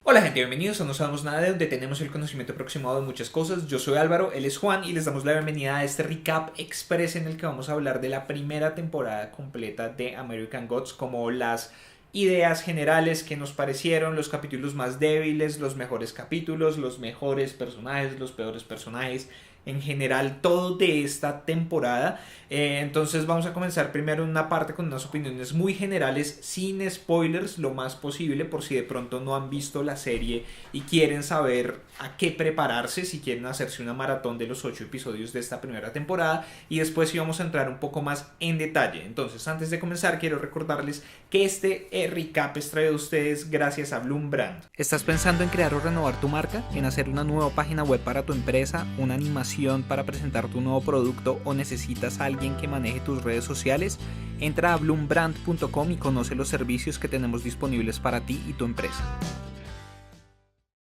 Hola gente, bienvenidos a No Sabemos Nada, de donde tenemos el conocimiento aproximado de muchas cosas. Yo soy Álvaro, él es Juan y les damos la bienvenida a este recap express en el que vamos a hablar de la primera temporada completa de American Gods, como las ideas generales que nos parecieron, los capítulos más débiles, los mejores capítulos, los mejores personajes, los peores personajes, en general todo de esta temporada. Entonces vamos a comenzar primero en una parte con unas opiniones muy generales, sin spoilers lo más posible, por si de pronto no han visto la serie y quieren saber a qué prepararse, si quieren hacerse una maratón de los 8 episodios de esta primera temporada, y después sí vamos a entrar un poco más en detalle. Entonces, antes de comenzar, quiero recordarles que este recap es traído a ustedes gracias a Bloom Brand. ¿Estás pensando en crear o renovar tu marca? ¿En hacer una nueva página web para tu empresa? ¿Una animación para presentar tu nuevo producto? ¿O necesitas a alguien que maneje tus redes sociales? Entra a bloombrand.com y conoce los servicios que tenemos disponibles para ti y tu empresa.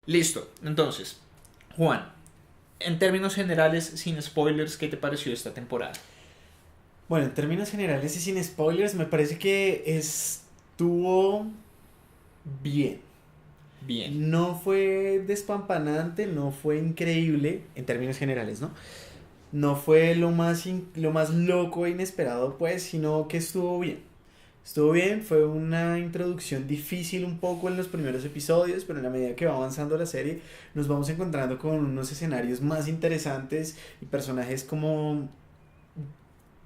Listo, entonces, Juan, en términos generales, sin spoilers, ¿qué te pareció esta temporada? Bueno, en términos generales y sin spoilers, me parece que estuvo bien. Bien. No fue despampanante, no fue increíble, en términos generales, ¿no? No fue lo más loco e inesperado, pues, sino que estuvo bien. Estuvo bien, fue una introducción difícil un poco en los primeros episodios, pero en la medida que va avanzando la serie, nos vamos encontrando con unos escenarios más interesantes y personajes como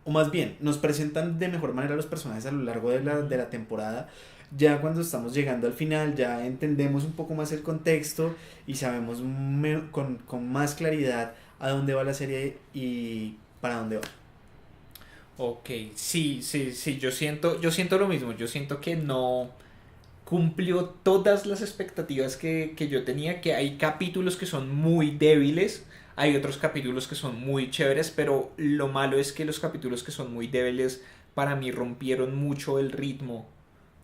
o más bien, nos presentan de mejor manera los personajes a lo largo de la temporada. Ya cuando estamos llegando al final, ya entendemos un poco más el contexto y sabemos con más claridad a dónde va la serie y para dónde va. Ok, sí, yo siento lo mismo, yo siento que no cumplió todas las expectativas que yo tenía, que hay capítulos que son muy débiles, hay otros capítulos que son muy chéveres, pero lo malo es que los capítulos que son muy débiles para mí rompieron mucho el ritmo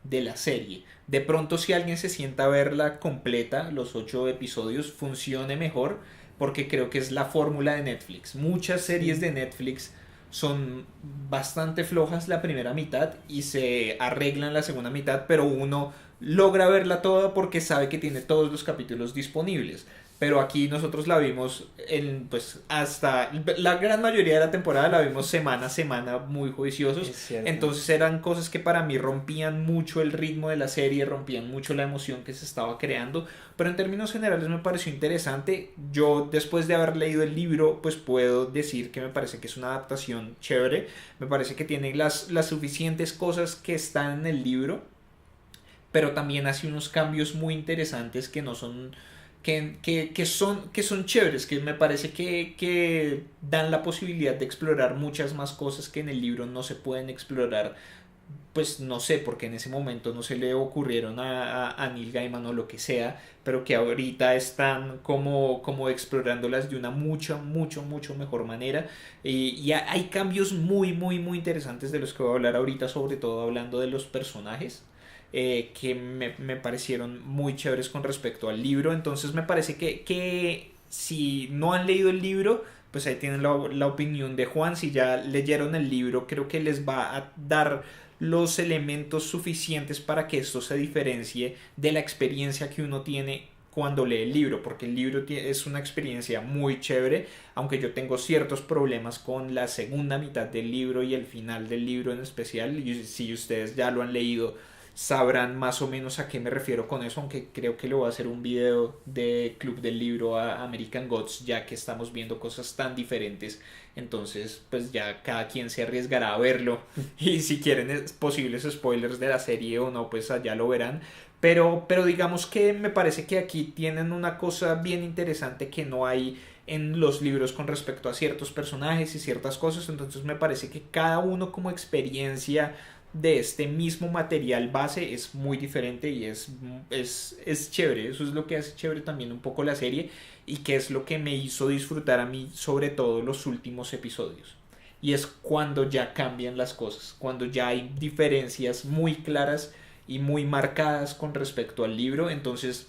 de la serie. De pronto si alguien se sienta a verla completa, los 8 episodios, funcione mejor, porque creo que es la fórmula de Netflix. Muchas series Sí. de Netflix son bastante flojas la primera mitad y se arreglan la segunda mitad, pero uno logra verla toda porque sabe que tiene todos los capítulos disponibles. Pero aquí nosotros la vimos pues hasta la gran mayoría de la temporada la vimos semana a semana muy juiciosos. Es cierto. Entonces eran cosas que para mí rompían mucho el ritmo de la serie, rompían mucho la emoción que se estaba creando. Pero en términos generales me pareció interesante. Yo después de haber leído el libro pues puedo decir que me parece que es una adaptación chévere. Me parece que tiene las suficientes cosas que están en el libro, pero también hace unos cambios muy interesantes que no son que son chéveres, que me parece que dan la posibilidad de explorar muchas más cosas que en el libro no se pueden explorar. Pues no sé, porque en ese momento no se le ocurrieron a Neil Gaiman o lo que sea, pero que ahorita están como explorándolas de una mucho mejor manera. Y hay cambios muy interesantes de los que voy a hablar ahorita, sobre todo hablando de los personajes, que me parecieron muy chéveres con respecto al libro. Entonces me parece que si no han leído el libro, pues ahí tienen la opinión de Juan. Si ya leyeron el libro, creo que les va a dar los elementos suficientes para que esto se diferencie de la experiencia que uno tiene cuando lee el libro, porque el libro es una experiencia muy chévere, aunque yo tengo ciertos problemas con la segunda mitad del libro y el final del libro en especial. Y si ustedes ya lo han leído, sabrán más o menos a qué me refiero con eso, aunque creo que le voy a hacer un video de Club del Libro a American Gods, ya que estamos viendo cosas tan diferentes. Entonces pues ya cada quien se arriesgará a verlo, y si quieren posibles spoilers de la serie o no, pues allá lo verán. Pero digamos que me parece que aquí tienen una cosa bien interesante que no hay en los libros con respecto a ciertos personajes y ciertas cosas. Entonces me parece que cada uno como experiencia de este mismo material base es muy diferente y es chévere. Eso es lo que hace chévere también un poco la serie, y que es lo que me hizo disfrutar a mí sobre todo los últimos episodios. Y es cuando ya cambian las cosas, cuando ya hay diferencias muy claras y muy marcadas con respecto al libro. Entonces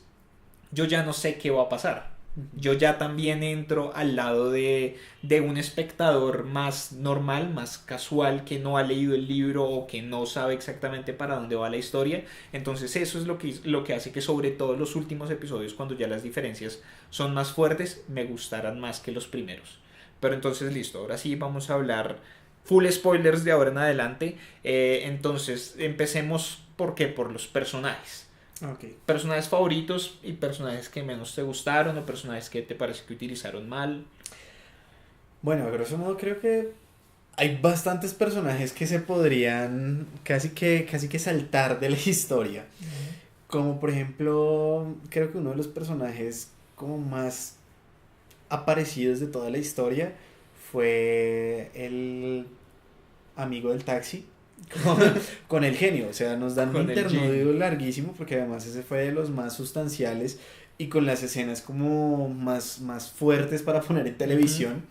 yo ya no sé qué va a pasar. Yo ya también entro al lado de un espectador más normal, más casual, que no ha leído el libro o que no sabe exactamente para dónde va la historia. Entonces eso es lo que hace que sobre todo los últimos episodios, cuando ya las diferencias son más fuertes, me gustaran más que los primeros. Pero entonces listo, ahora sí vamos a hablar full spoilers de ahora en adelante. Entonces empecemos, ¿por qué? Por los personajes. Ok. Personajes favoritos y personajes que menos te gustaron o personajes que te parece que utilizaron mal. Bueno, a grosso modo creo que hay bastantes personajes que se podrían casi que saltar de la historia. Como por ejemplo, creo que uno de los personajes como más aparecidos de toda la historia fue el amigo del taxi con, con el genio. O sea, nos dan un Con el interludio Jin. larguísimo porque además ese fue de los más sustanciales y con las escenas como más fuertes para poner en Ujú. televisión.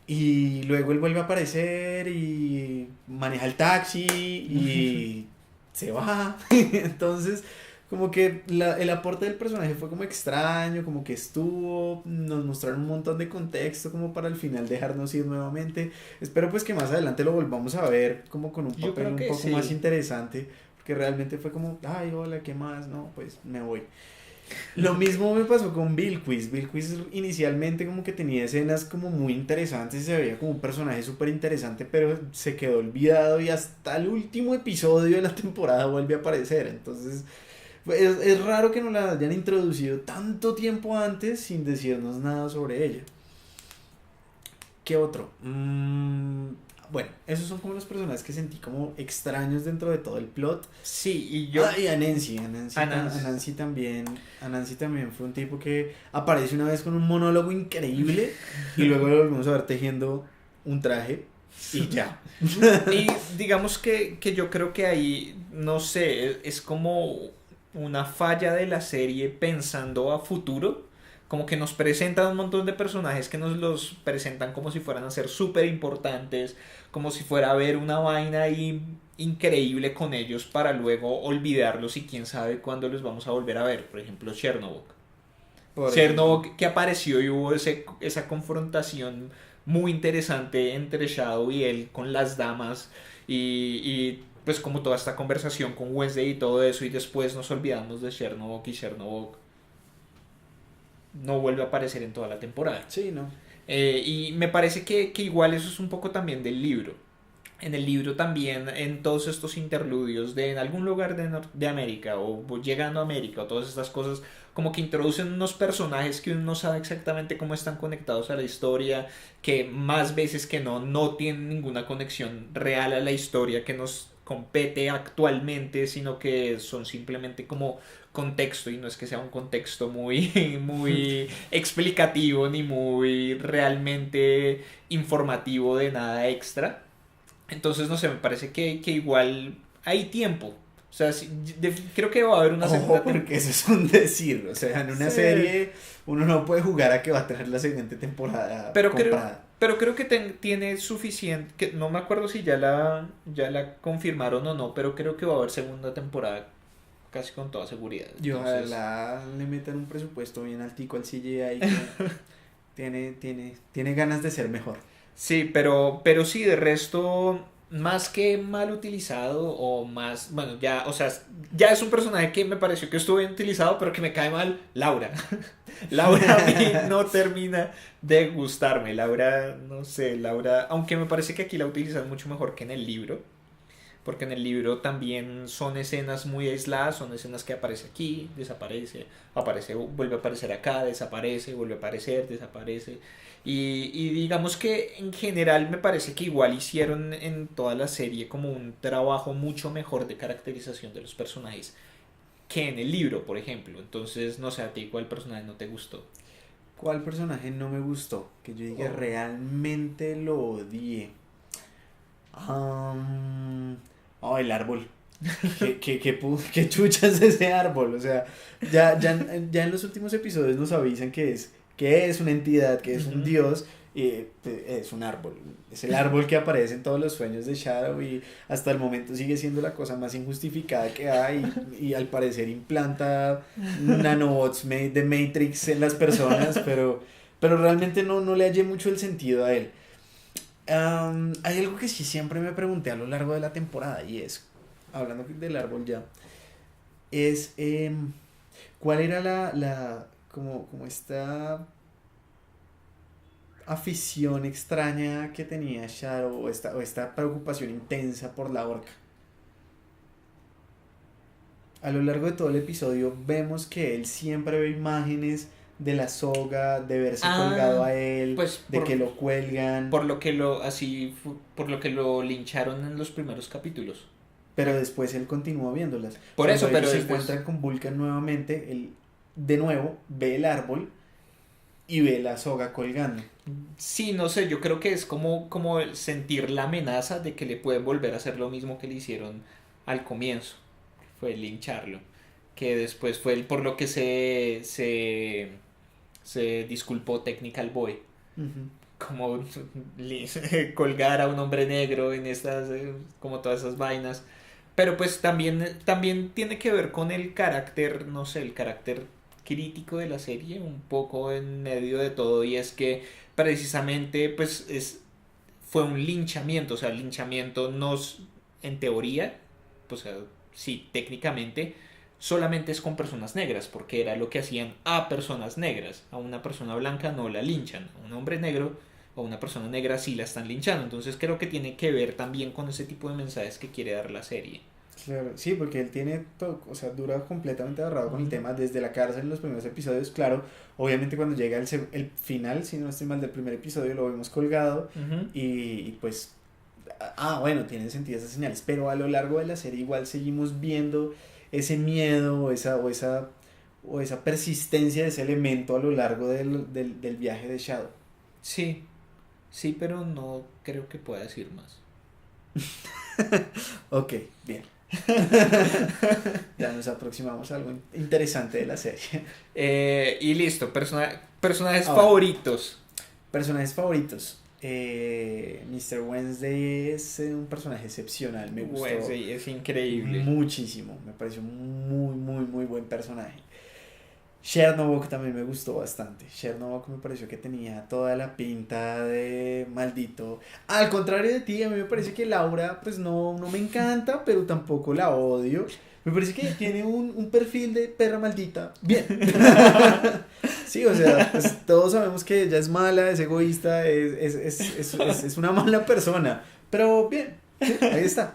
Y luego él vuelve a aparecer y maneja el taxi y se va. Entonces, como que el aporte del personaje fue como extraño, como que estuvo, nos mostraron un montón de contexto como para al final dejarnos ir nuevamente. Espero pues que más adelante lo volvamos a ver como con un Yo papel creo un que poco más sí. interesante, porque realmente fue como, ay, hola, ¿qué más? No, pues me voy. Lo mismo me pasó con Bilquis. Bilquis inicialmente como que tenía escenas como muy interesantes, se veía como un personaje súper interesante, pero se quedó olvidado y hasta el último episodio de la temporada vuelve a aparecer. Entonces es raro que no la hayan introducido tanto tiempo antes sin decirnos nada sobre ella. ¿Qué otro? Bueno, esos son como los personajes que sentí como extraños dentro de todo el plot. Sí, y Ah, yo, y a Nancy, a Nancy, Anans, A Nancy también fue un tipo que aparece una vez con un monólogo increíble y luego lo volvemos a ver tejiendo un traje y ya. y digamos que yo creo que ahí, no sé, es como una falla de la serie pensando a futuro. Como que nos presentan un montón de personajes que nos los presentan como si fueran a ser súper importantes, como si fuera a haber una vaina ahí increíble con ellos para luego olvidarlos y quién sabe cuándo los vamos a volver a ver. Por ejemplo, Chernobyl. Por ejemplo. Chernobyl que apareció y hubo esa confrontación muy interesante entre Shadow y él con las damas pues como toda esta conversación con Wednesday y todo eso y después nos olvidamos de Chernobyl y Chernobyl no vuelve a aparecer en toda la temporada. Sí, no. Y me parece que igual eso es un poco también del libro. En el libro también, en todos estos interludios de en algún lugar de América o llegando a América o todas estas cosas, como que introducen unos personajes que uno no sabe exactamente cómo están conectados a la historia, que más veces que no tienen ninguna conexión real a la historia que nos compete actualmente, sino que son simplemente como contexto y no es que sea un contexto muy, muy explicativo ni muy realmente informativo de nada extra. Entonces, no sé, me parece que igual hay tiempo. O sea, creo que va a haber una Ojo, segunda temporada. porque eso es un decir. O sea, en una Sí. serie uno no puede jugar a que va a tener la siguiente temporada Pero creo, comprada. pero creo que tiene suficiente. Que no me acuerdo si ya la confirmaron o no, pero creo que va a haber segunda temporada casi con toda seguridad. Y Entonces, ojalá le metan un presupuesto bien altico al CGI que tiene ganas de ser mejor. sí, pero sí, de resto, más que mal utilizado o más, bueno, ya, o sea, ya es un personaje que me pareció que estuvo bien utilizado, pero que me cae mal, Laura. Laura a mí no termina de gustarme, Laura, no sé, Laura, aunque me parece que aquí la utilizan mucho mejor que en el libro. Porque en el libro también son escenas muy aisladas, son escenas que aparece aquí, desaparece, aparece, vuelve a aparecer acá, desaparece, vuelve a aparecer, desaparece. Y digamos que en general me parece que igual hicieron en toda la serie como un trabajo mucho mejor de caracterización de los personajes que en el libro, por ejemplo. Entonces, no sé a ti cuál personaje no te gustó. ¿Cuál personaje no me gustó? Que yo diga Oh. realmente lo odié. Oh, el árbol. ¿Qué chuchas ese árbol? O sea, ya en los últimos episodios nos avisan que es una entidad, que es un Ujú. dios, Es un árbol. Es el árbol que aparece en todos los sueños de Shadow y hasta el momento sigue siendo la cosa más injustificada que hay y al parecer implanta nanobots de Matrix en las personas, pero realmente no le hallé mucho el sentido a él. Hay algo que sí siempre me pregunté a lo largo de la temporada y es, hablando del árbol ya, es cuál era como esta afición extraña que tenía Shadow o esta preocupación intensa por la orca. A lo largo de todo el episodio vemos que él siempre ve imágenes de la soga, de verse colgado a él, pues de que lo cuelgan. Por lo que por lo que lo lincharon en los primeros capítulos. Pero después él continúa viéndolas. Por Cuando eso, pero ellos se después... encuentran con Vulcan nuevamente, él de nuevo ve el árbol y ve la soga colgando. Sí, no sé, yo creo que es como el sentir la amenaza de que le pueden volver a hacer lo mismo que le hicieron al comienzo. Fue lincharlo. Que después fue por lo que se disculpó Technical Boy. Uh-huh. Como colgar a un hombre negro en estas, como todas esas vainas. Pero pues también tiene que ver con el carácter, no sé, el carácter crítico de la serie, un poco en medio de todo, y es que precisamente pues fue un linchamiento, o sea, el linchamiento no en teoría, pues sí, técnicamente, solamente es con personas negras, porque era lo que hacían a personas negras. A una persona blanca no la linchan, a un hombre negro o a una persona negra sí la están linchando. Entonces creo que tiene que ver también con ese tipo de mensajes que quiere dar la serie. Claro, sí, porque él tiene todo, o sea, dura completamente agarrado con el tema desde la cárcel en los primeros episodios, claro, obviamente cuando llega el final, si no estoy mal, del primer episodio lo vemos colgado y pues, bueno, tienen sentido esas señales, pero a lo largo de la serie igual seguimos viendo ese miedo o esa persistencia de ese elemento a lo largo del viaje de Shadow. Sí, sí, pero no creo que pueda decir más. Ok, bien. Ya nos aproximamos a algo interesante de la serie. Y listo, personajes favoritos. Personajes favoritos. Mr. Wednesday es un personaje excepcional, me gustó. Wednesday es increíble. Muchísimo, me pareció muy, muy, muy buen personaje. Chernobyl también me gustó bastante. Chernobyl me pareció que tenía toda la pinta de maldito. Al contrario de ti, a mí me parece que Laura, pues no me encanta, pero tampoco la odio. Me parece que tiene un perfil de perra maldita. Bien. Sí, o sea, pues todos sabemos que ella es mala, es egoísta, es una mala persona. Pero bien, ahí está.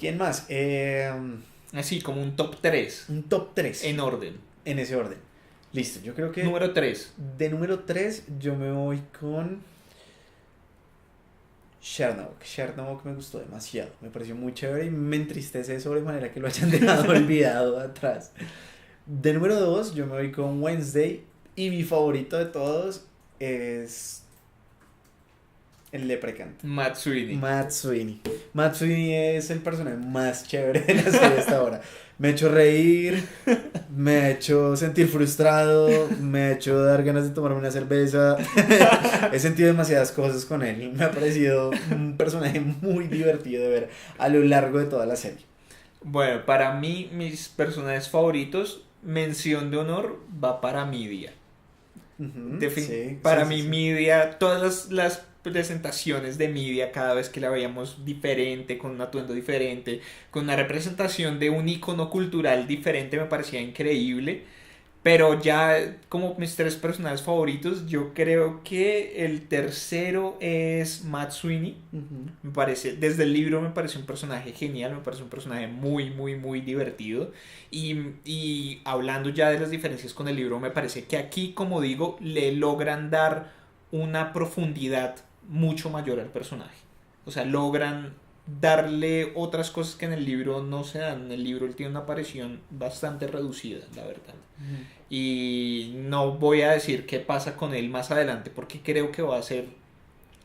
¿Quién más? Así como un top 3. Un top 3. En orden. En ese orden. Listo, yo creo que... Número 3. De número 3 yo me voy con Chernobyl. Chernobyl me gustó demasiado. Me pareció muy chévere y me entristece de sobremanera que lo hayan dejado olvidado atrás. De número 2 yo me voy con Wednesday. Y mi favorito de todos es... el Leprecant. Matt Sweeney. Matt Sweeney es el personaje más chévere de la serie hasta ahora. Me ha hecho reír, me ha hecho sentir frustrado, me ha hecho dar ganas de tomarme una cerveza. He sentido demasiadas cosas con él. Me ha parecido un personaje muy divertido de ver a lo largo de toda la serie. Bueno, para mí, mis personajes favoritos, mención de honor, va para Midia. Para mí, Midia, todas las presentaciones de Midia, cada vez que la veíamos diferente, con un atuendo diferente, con una representación de un icono cultural diferente, me parecía increíble. Pero ya como mis 3 personajes favoritos, yo creo que el tercero es Matt Sweeney. Me parece, desde el libro me parece un personaje genial, me parece un personaje muy, muy, muy divertido. Y hablando ya de las diferencias con el libro, me parece que aquí, como digo, le logran dar una profundidad mucho mayor al personaje. O sea, logran darle otras cosas que en el libro no se dan. En el libro él tiene una aparición bastante reducida, la verdad. Y no voy a decir qué pasa con él más adelante porque creo que va a ser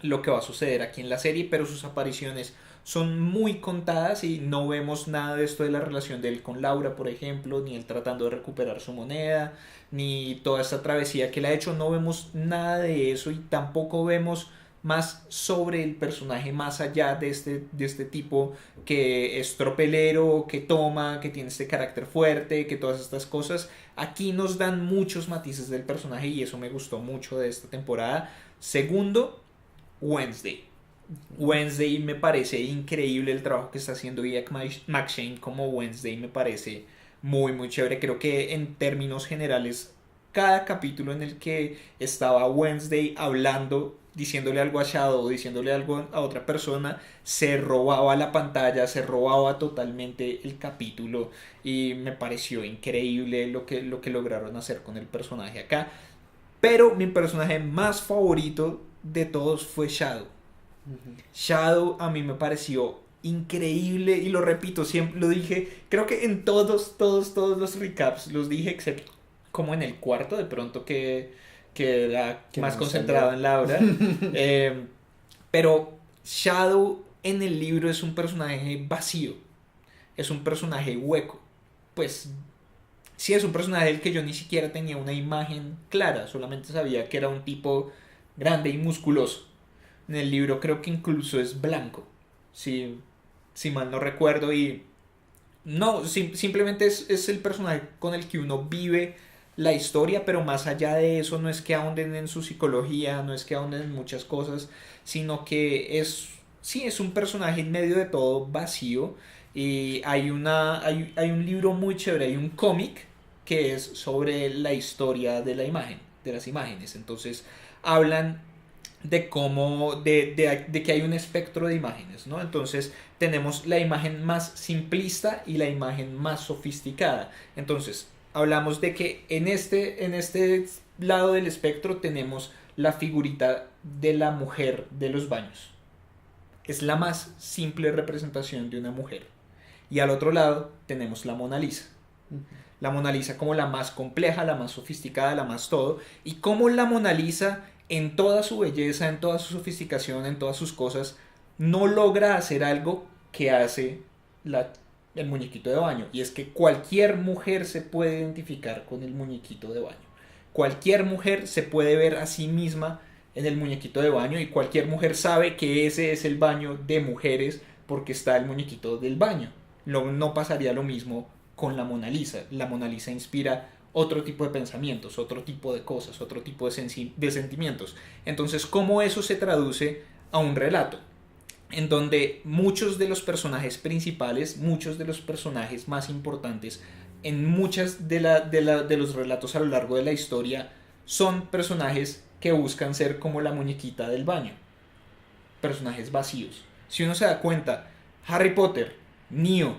lo que va a suceder aquí en la serie, pero sus apariciones son muy contadas y no vemos nada de esto de la relación de él con Laura, por ejemplo, ni él tratando de recuperar su moneda, ni toda esta travesía que él ha hecho, no vemos nada de eso y tampoco vemos más sobre el personaje más allá de este tipo que es tropelero, que toma, que tiene este carácter fuerte, que todas estas cosas. Aquí nos dan muchos matices del personaje y eso me gustó mucho de esta temporada. Segundo, Wednesday. Wednesday me parece increíble el trabajo que está haciendo Ian McShane como Wednesday, me parece muy muy chévere. Creo que en términos generales cada capítulo en el que estaba Wednesday hablando, diciéndole algo a Shadow, diciéndole algo a otra persona, se robaba la pantalla, se robaba totalmente el capítulo y me pareció increíble lo que lograron hacer con el personaje acá. Pero mi personaje más favorito de todos fue Shadow. Shadow a mí me pareció increíble y lo repito, siempre lo dije, creo que en todos los recaps los dije, excepto como en el cuarto, de pronto que era Que más no concentrado salió. en Laura. Pero Shadow en el libro es un personaje vacío, es un personaje hueco. Pues sí, es un personaje del que yo ni siquiera tenía una imagen clara, solamente sabía que era un tipo grande y musculoso. En el libro creo que incluso es blanco, si mal no recuerdo, y no, simplemente es el personaje con el que uno vive la historia, pero más allá de eso no es que ahonden en su psicología, no es que ahonden en muchas cosas, sino que sí, es un personaje en medio de todo vacío. Y hay un libro muy chévere, hay un cómic que es sobre la historia de la imagen, de las imágenes. Entonces hablan de cómo, de que hay un espectro de imágenes, ¿no? Entonces tenemos la imagen más simplista y la imagen más sofisticada. Entonces hablamos de que en este lado del espectro tenemos la figurita de la mujer de los baños. Es la más simple representación de una mujer. Y al otro lado tenemos la Mona Lisa. La Mona Lisa como la más compleja, la más sofisticada, la más todo. Y como la Mona Lisa, en toda su belleza, en toda su sofisticación, en todas sus cosas, no logra hacer algo que hace el muñequito de baño. Y es que cualquier mujer se puede identificar con el muñequito de baño. Cualquier mujer se puede ver a sí misma en el muñequito de baño y cualquier mujer sabe que ese es el baño de mujeres porque está el muñequito del baño. No pasaría lo mismo con la Mona Lisa. La Mona Lisa inspira otro tipo de pensamientos, otro tipo de cosas, otro tipo de sentimientos. Entonces, ¿cómo eso se traduce a un relato? En donde muchos de los personajes principales, muchos de los personajes más importantes en muchas de los relatos a lo largo de la historia son personajes que buscan ser como la muñequita del baño, personajes vacíos. Si uno se da cuenta, Harry Potter, Neo,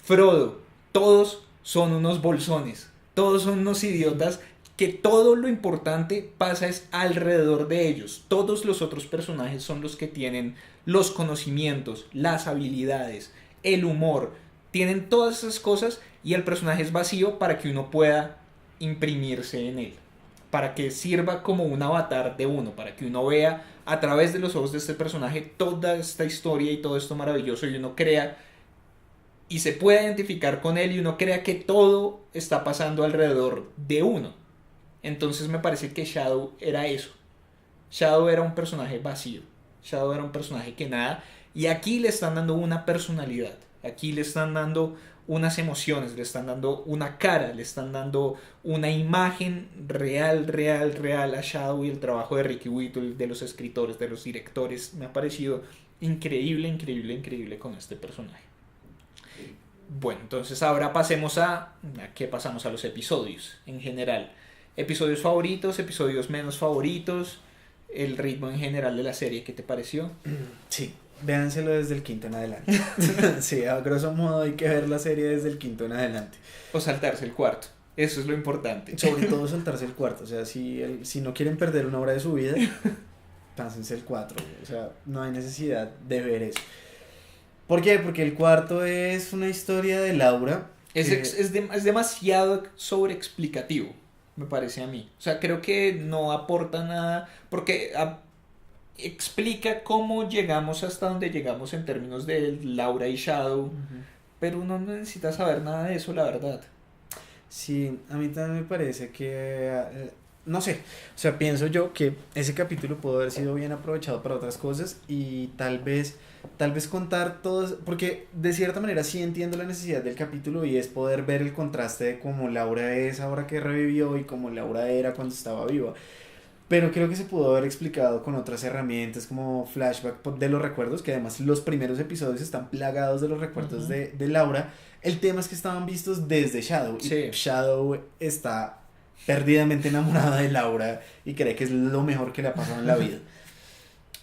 Frodo, todos son unos bolsones, todos son unos idiotas que todo lo importante pasa es alrededor de ellos. Todos los otros personajes son los que tienen los conocimientos, las habilidades, el humor, tienen todas esas cosas y el personaje es vacío para que uno pueda imprimirse en él, para que sirva como un avatar de uno, para que uno vea a través de los ojos de este personaje toda esta historia y todo esto maravilloso y uno crea y se pueda identificar con él y uno crea que todo está pasando alrededor de uno. Entonces me parece que Shadow era eso. Shadow era un personaje vacío. Shadow era un personaje que nada. Y aquí le están dando una personalidad. Aquí le están dando unas emociones, le están dando una cara, le están dando una imagen real a Shadow y el trabajo de Ricky Whittle, de los escritores, de los directores. Me ha parecido increíble con este personaje. Bueno, entonces ahora pasemos ¿a qué pasamos? A los episodios en general. Episodios favoritos, episodios menos favoritos, el ritmo en general de la serie, ¿qué te pareció? Sí, véanselo desde el quinto en adelante. Sí, a grosso modo hay que ver la serie desde el quinto en adelante. O saltarse el cuarto, eso es lo importante. Sobre todo saltarse el cuarto, o sea, si no quieren perder una hora de su vida, pásense el cuatro, o sea, no hay necesidad de ver eso. ¿Por qué? Porque el cuarto es una historia de Laura. Es demasiado sobreexplicativo, me parece a mí. O sea, creo que no aporta nada, porque explica cómo llegamos hasta donde llegamos en términos de Laura y Shadow, Ujú. pero uno no necesita saber nada de eso, la verdad. Sí, a mí también me parece que, no sé, o sea, pienso yo que ese capítulo pudo haber sido bien aprovechado para otras cosas y tal vez contar todos, porque de cierta manera sí entiendo la necesidad del capítulo y es poder ver el contraste de cómo Laura es ahora que revivió y cómo Laura era cuando estaba viva. Pero creo que se pudo haber explicado con otras herramientas como flashback de los recuerdos, que además los primeros episodios están plagados de los recuerdos Ujú. de Laura. El tema es que estaban vistos desde Shadow y Sí, Shadow está perdidamente enamorada de Laura y cree que es lo mejor que le ha pasado en la vida.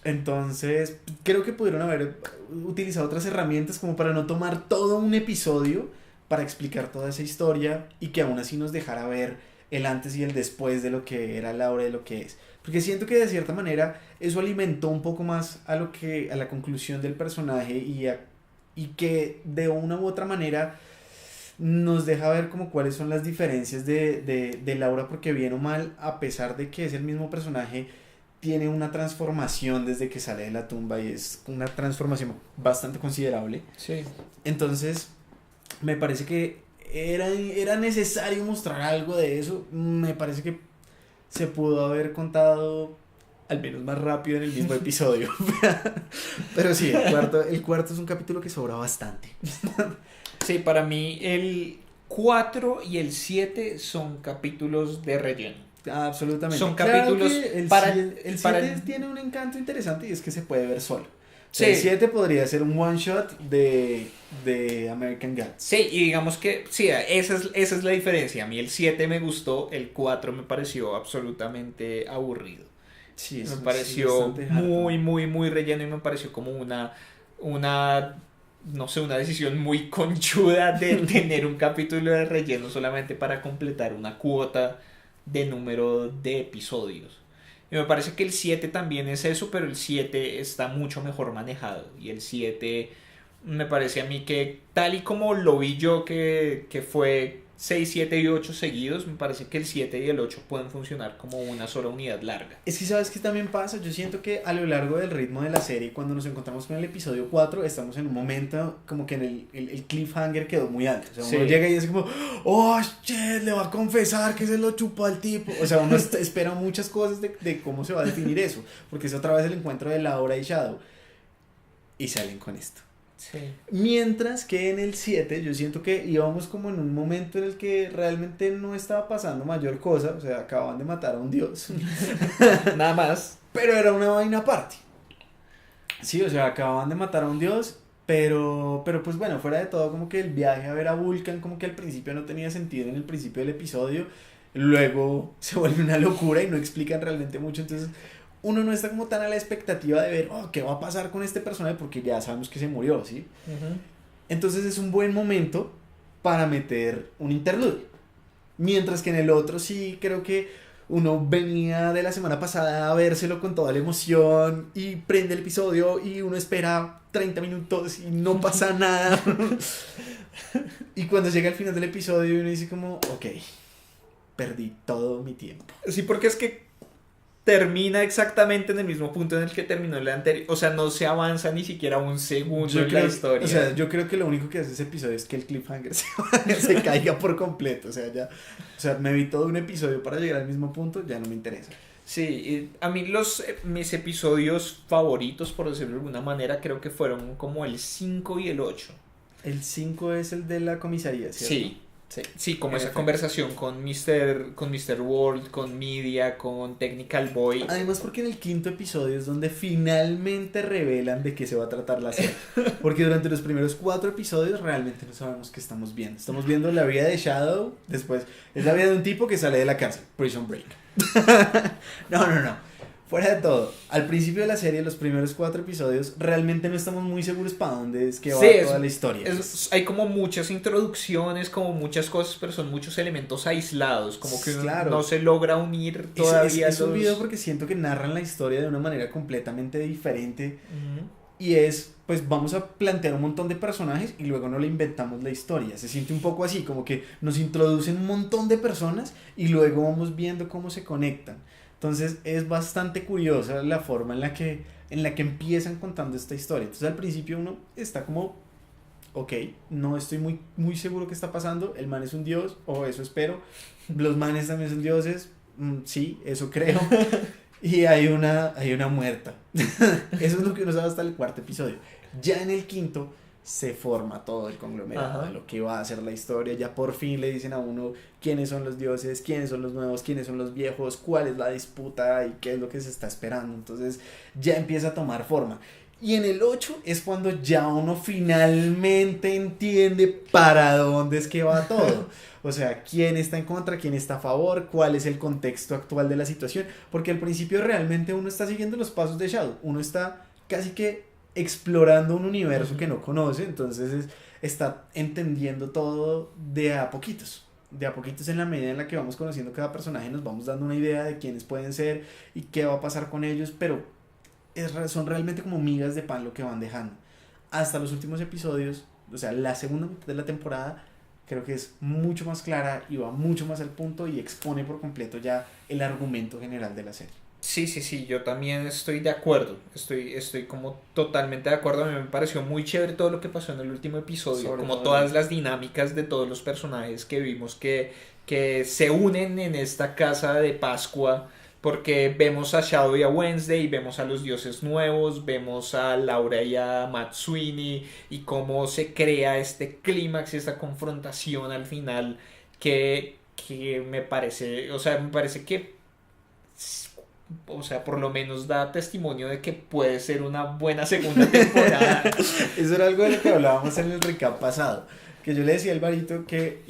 Entonces, creo que pudieron haber utilizado otras herramientas como para no tomar todo un episodio para explicar toda esa historia y que aún así nos dejara ver el antes y el después de lo que era Laura y de lo que es. Porque siento que de cierta manera eso alimentó un poco más a lo que a la conclusión del personaje y que de una u otra manera nos deja ver como cuáles son las diferencias de Laura porque bien o mal, a pesar de que es el mismo personaje, tiene una transformación desde que sale de la tumba y es una transformación bastante considerable. sí. Entonces, me parece que era necesario mostrar algo de eso. Me parece que se pudo haber contado al menos más rápido en el mismo episodio. Pero sí, el cuarto es un capítulo que sobra bastante. Sí, para mí el 4 y el 7 son capítulos de relleno. Absolutamente. Son Claro capítulos que para, el para... 7 tiene un encanto interesante y es que se puede ver solo. O sea, el Sí, 7 podría ser un one shot de American Gods. sí, y digamos que sí, esa es la diferencia. A mí el 7 me gustó, el 4 me pareció absolutamente aburrido. Sí, Me eso sí, pareció bastante harto. muy, muy, muy relleno y me pareció como una, no sé, una decisión muy conchuda de tener un capítulo de relleno solamente para completar una cuota de número de episodios. Y me parece que el 7 también es eso, pero el 7 está mucho mejor manejado. Y el 7 me parece a mí que tal y como lo vi yo que fue 6 7 y 8 seguidos, me parece que el 7 y el 8 pueden funcionar como una sola unidad larga. Es que sabes qué también pasa, yo siento que a lo largo del ritmo de la serie, cuando nos encontramos con el episodio 4 estamos en un momento como que en el cliffhanger quedó muy alto. O sea, uno Sí. llega y es como, oh, shit, le va a confesar que se lo chupó al tipo. O sea, uno espera muchas cosas de cómo se va a definir eso, porque es otra vez el encuentro de Laura y Shadow. Y salen con esto. Sí. Mientras que en el 7 yo siento que íbamos como en un momento en el que realmente no estaba pasando mayor cosa, o sea, acababan de matar a un dios, Nada más. pero era una vaina aparte. Sí, o sea, acababan de matar a un dios, pero pues bueno, fuera de todo como que el viaje a ver a Vulcan como que al principio no tenía sentido en el principio del episodio, luego se vuelve una locura y no explican realmente mucho, entonces uno no está como tan a la expectativa de ver, oh, qué va a pasar con este personaje porque ya sabemos que se murió, ¿sí? Ujú. Entonces es un buen momento para meter un interludio. Mientras que en el otro sí creo que uno venía de la semana pasada a vérselo con toda la emoción y prende el episodio y uno espera 30 minutos y no pasa nada. Y cuando llega al final del episodio uno dice como, ok, perdí todo mi tiempo. Sí, porque es que termina exactamente en el mismo punto en el que terminó el anterior. O sea, no se avanza ni siquiera un segundo Yo en la creo, historia. o sea, yo creo que lo único que hace ese episodio es que el cliffhanger se caiga por completo. O sea, ya, o sea, me vi todo un episodio para llegar al mismo punto, ya no me interesa. Sí, y a mí mis episodios favoritos, por decirlo de alguna manera, creo que fueron como el 5 y el 8. El 5 es el de la comisaría, ¿cierto? Sí, Sí. sí, como En esa efecto. conversación con Mr. World, con Media, con Technical Boy. Además porque en el quinto episodio es donde finalmente revelan de qué se va a tratar la serie. Porque durante los primeros 4 episodios realmente no sabemos qué estamos viendo. Estamos viendo la vida de Shadow, después es la vida de un tipo que sale de la cárcel, Prison Break. No. Fuera de todo, al principio de la serie, los primeros 4 episodios, realmente no estamos muy seguros para dónde es que va Sí, toda la historia. hay como muchas introducciones, como muchas cosas, pero son muchos elementos aislados, como que Claro. no se logra unir Es todavía un video los... porque siento que narran la historia de una manera completamente diferente. Ujú. Y es, pues vamos a plantear un montón de personajes y luego no le inventamos la historia. Se siente un poco así, como que nos introducen un montón de personas y luego vamos viendo cómo se conectan. Entonces es bastante curiosa la forma en la que empiezan contando esta historia. Entonces al principio uno está como, ok, no estoy muy seguro qué está pasando, el man es un dios, o eso espero, los manes también son dioses, sí, eso creo, y hay una muerta. Eso es lo que uno sabe hasta el cuarto episodio. Ya en el quinto se forma todo el conglomerado de lo que va a ser la historia. Ya por fin le dicen a uno quiénes son los dioses, quiénes son los nuevos, quiénes son los viejos, cuál es la disputa y qué es lo que se está esperando. Entonces ya empieza a tomar forma. Y en el 8 es cuando ya uno finalmente entiende para dónde es que va todo. O sea, quién está en contra, quién está a favor, cuál es el contexto actual de la situación. Porque al principio realmente uno está siguiendo los pasos de Shadow. Uno está casi que explorando un universo que no conoce. Entonces está entendiendo todo de a poquitos. De a poquitos, en la medida en la que vamos conociendo cada personaje, nos vamos dando una idea de quiénes pueden ser y qué va a pasar con ellos. Pero son realmente como migas de pan lo que van dejando. Hasta los últimos episodios, o sea, la segunda mitad de la temporada, creo que es mucho más clara y va mucho más al punto y expone por completo ya el argumento general de la serie. Sí, sí, sí, yo también estoy de acuerdo, estoy como totalmente de acuerdo, a mí me pareció muy chévere todo lo que pasó en el último episodio, Sobre como todo todas las dinámicas de todos los personajes que vimos que se unen en esta casa de Pascua, porque vemos a Shadow y a Wednesday, vemos a los dioses nuevos, vemos a Laura y a Matt Sweeney, y cómo se crea este clímax y esta confrontación al final que me parece, o sea, me parece que o sea, por lo menos da testimonio de que puede ser una buena segunda temporada. Eso era algo de lo que hablábamos en el recap pasado. Que yo le decía al Barito que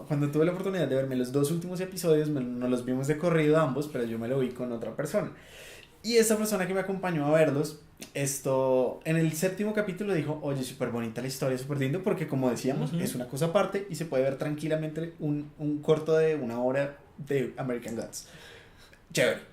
cuando tuve la oportunidad de verme los dos últimos episodios, nos los vimos de corrido ambos, pero yo me lo vi con otra persona. Y esa persona que me acompañó a verlos, en el séptimo capítulo dijo, oye, súper bonita la historia, súper lindo, porque como decíamos, es una cosa aparte y se puede ver tranquilamente un corto de 1 hora de American Gods. Chévere.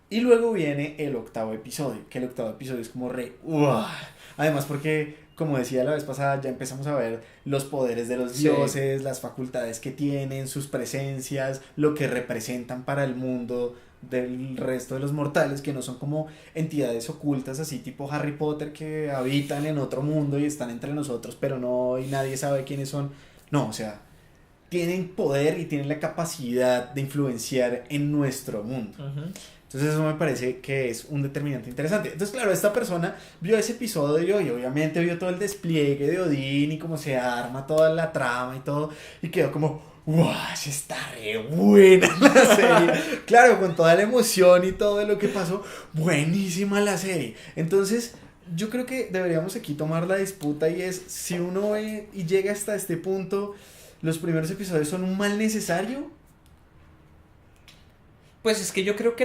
Y luego viene el octavo episodio, que el octavo episodio es como re... ¡Uah! Además porque, como decía la vez pasada, ya empezamos a ver los poderes de los dioses, las facultades que tienen, sus presencias, lo que representan para el mundo del resto de los mortales, que no son como entidades ocultas así tipo Harry Potter que habitan en otro mundo y están entre nosotros, pero no, y nadie sabe quiénes son. No, o sea, tienen poder y tienen la capacidad de influenciar en nuestro mundo. Entonces eso me parece que es un determinante interesante. Entonces claro, esta persona vio ese episodio y obviamente vio todo el despliegue de Odín y cómo se arma toda la trama y todo, y quedó como, ¡wow! Está re buena la serie. Claro, con toda la emoción y todo lo que pasó, buenísima la serie. Entonces yo creo que deberíamos aquí tomar la disputa, y es, si uno ve y llega hasta este punto, ¿los primeros episodios son un mal necesario? Pues es que yo creo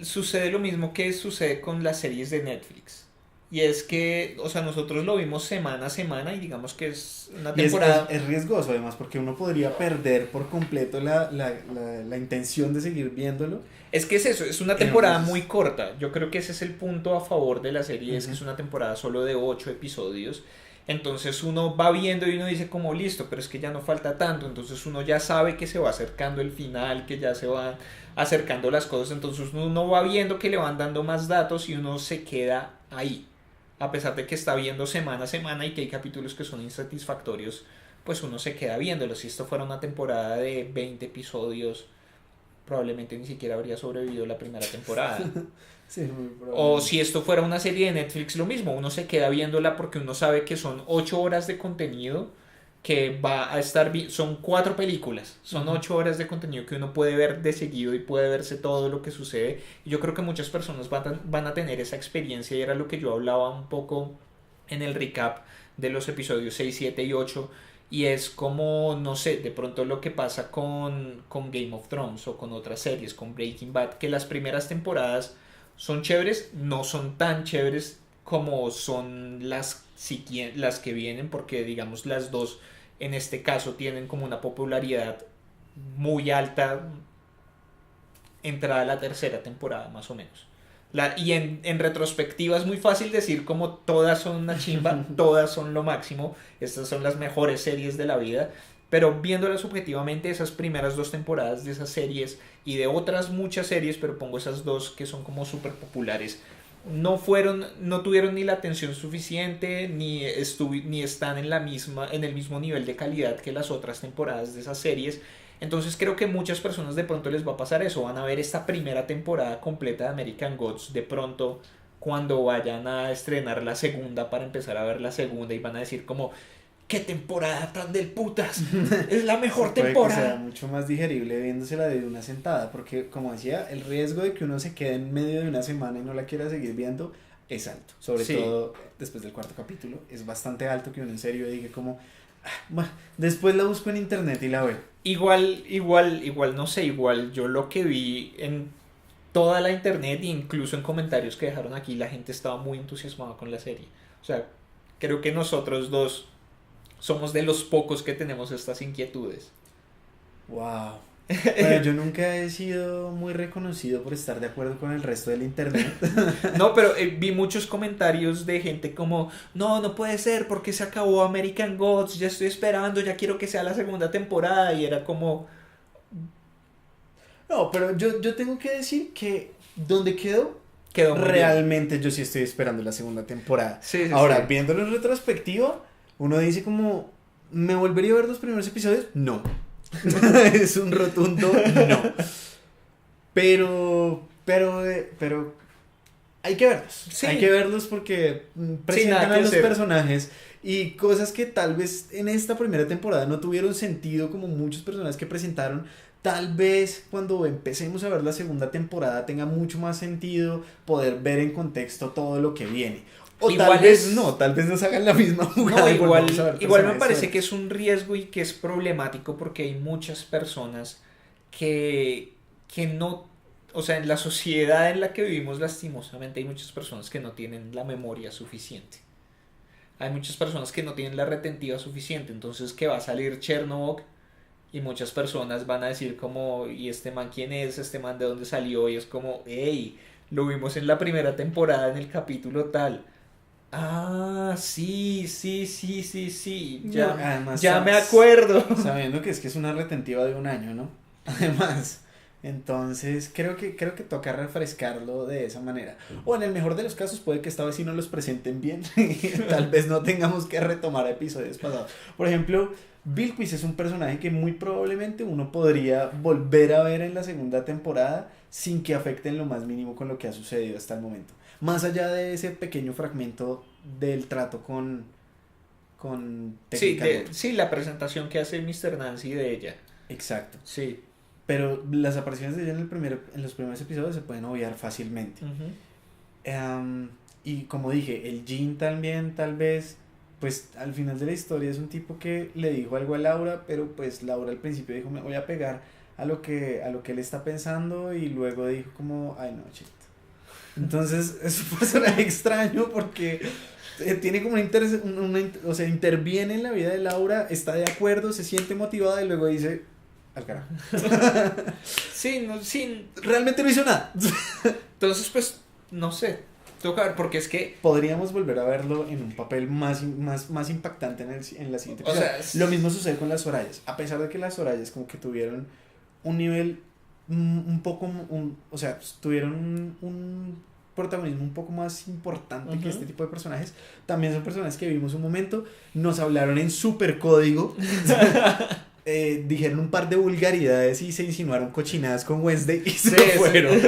sucede lo mismo que sucede con las series de Netflix. Y es que, o sea, nosotros lo vimos semana a semana y digamos que es una temporada... Es riesgoso además, porque uno podría perder por completo la intención de seguir viéndolo. Es que es eso, es una temporada muy corta. Yo creo que ese es el punto a favor de la serie, es que es una temporada solo de 8 episodios. Entonces uno va viendo y uno dice como listo, pero es que ya no falta tanto, entonces uno ya sabe que se va acercando el final, que ya se van acercando las cosas, entonces uno va viendo que le van dando más datos y uno se queda ahí, a pesar de que está viendo semana a semana y que hay capítulos que son insatisfactorios, pues uno se queda viéndolo. Si esto fuera una temporada de 20 episodios, probablemente ni siquiera habría sobrevivido la primera temporada. Sí, muy O si esto fuera una serie de Netflix, lo mismo, uno se queda viéndola porque uno sabe que son 8 horas de contenido que va a estar son 4 películas, son 8 horas de contenido que uno puede ver de seguido y puede verse todo lo que sucede. Y yo creo que muchas personas van a tener esa experiencia, y era lo que yo hablaba un poco en el recap de los episodios 6, 7 y 8, y es como, no sé, de pronto lo que pasa con Game of Thrones o con otras series, con Breaking Bad, que las primeras temporadas son chéveres, no son tan chéveres como son las que vienen, porque digamos las dos en este caso tienen como una popularidad muy alta entrada la tercera temporada más o menos. Y en retrospectiva es muy fácil decir como todas son una chimba, todas son lo máximo, estas son las mejores series de la vida, pero viéndolas objetivamente, esas primeras 2 temporadas de esas series y de otras muchas series, pero pongo esas dos que son como súper populares, no tuvieron ni la atención suficiente, ni están en el mismo nivel de calidad que las otras temporadas de esas series. Entonces creo que muchas personas de pronto les va a pasar eso, van a ver esta primera temporada completa de American Gods de pronto cuando vayan a estrenar la segunda para empezar a ver la segunda y van a decir como, ¡qué temporada tan del putas! Es la mejor Puede que temporada. sea mucho más digerible viéndosela de una sentada, porque como decía, el riesgo de que uno se quede en medio de una semana y no la quiera seguir viendo es alto, sobre Sí. todo después del cuarto capítulo, es bastante alto que uno en serio diga como, bueno, después la busco en internet y la veo. Igual, no sé, igual yo lo que vi en toda la internet e incluso en comentarios que dejaron aquí, la gente estaba muy entusiasmada con la serie. O sea, creo que nosotros dos somos de los pocos que tenemos estas inquietudes. Wow. Bueno, yo nunca he sido muy reconocido por estar de acuerdo con el resto del internet. No, pero vi muchos comentarios de gente como, no puede ser porque se acabó American Gods, ya estoy esperando, ya quiero que sea la segunda temporada y era como, No, pero yo tengo que decir que donde quedó, quedó muy bien. realmente yo sí estoy esperando la segunda temporada. Sí, sí, Ahora, sí. viéndolo en retrospectiva, uno dice como, ¿me volvería a ver los primeros episodios? No. Es un rotundo no. Pero hay que verlos. Sí. Hay que verlos porque presentan nada a que los hacer. personajes y cosas que tal vez en esta primera temporada no tuvieron sentido como muchos personajes que presentaron. Tal vez cuando empecemos a ver la segunda temporada tenga mucho más sentido poder ver en contexto todo lo que viene. O Igual tal vez es- no, tal vez nos hagan la misma jugada. No, y volvamos a ver igual me personajes parece sueltos. que es un riesgo y que es problemático porque hay muchas personas que no, o sea, en la sociedad en la que vivimos lastimosamente hay muchas personas que no tienen la memoria suficiente. Hay muchas personas que no tienen la retentiva suficiente, entonces que va a salir Chernobyl y muchas personas van a decir como, ¿y este man quién es? ¿Este man de dónde salió? Y es como, hey, lo vimos en la primera temporada en el capítulo tal. Ah, sí, No, ya, además, ya me acuerdo. sabiendo que es una retentiva de un año, ¿no? Además, entonces creo que toca refrescarlo de esa manera. O en el mejor de los casos puede que esta vez sí no los presenten bien. Tal vez no tengamos que retomar episodios pasados. Por ejemplo, Bilquis es un personaje que muy probablemente uno podría volver a ver en la segunda temporada sin que afecte en lo más mínimo con lo que ha sucedido hasta el momento. Más allá de ese pequeño fragmento del trato con Sí, Técnica God. sí, la presentación que hace Mr. Nancy de ella. Exacto. Sí. Pero las apariciones de ella en los primeros episodios se pueden obviar fácilmente. Y como dije, el Jean también tal vez, pues al final de la historia es un tipo que le dijo algo a Laura, pero pues Laura al principio dijo, me voy a pegar a lo que él está pensando, y luego dijo como, ay no, shit. Entonces es un personaje extraño porque tiene como o sea, interviene en la vida de Laura, está de acuerdo, se siente motivada y luego dice, al carajo. Sí, no, sí. Realmente no hizo nada. Entonces, pues, no sé. Toca ver, porque es que, Podríamos volver a verlo en un papel más impactante en la siguiente o temporada. sea, Lo mismo sucede con las Sorayas. A pesar de que las Sorayas como que tuvieron un nivel un poco, o sea, tuvieron un protagonismo un poco más importante que Ujú. este tipo de personajes, también son personajes que vimos un momento, nos hablaron en super código, dijeron un par de vulgaridades y se insinuaron cochinadas con Wednesday y se fueron.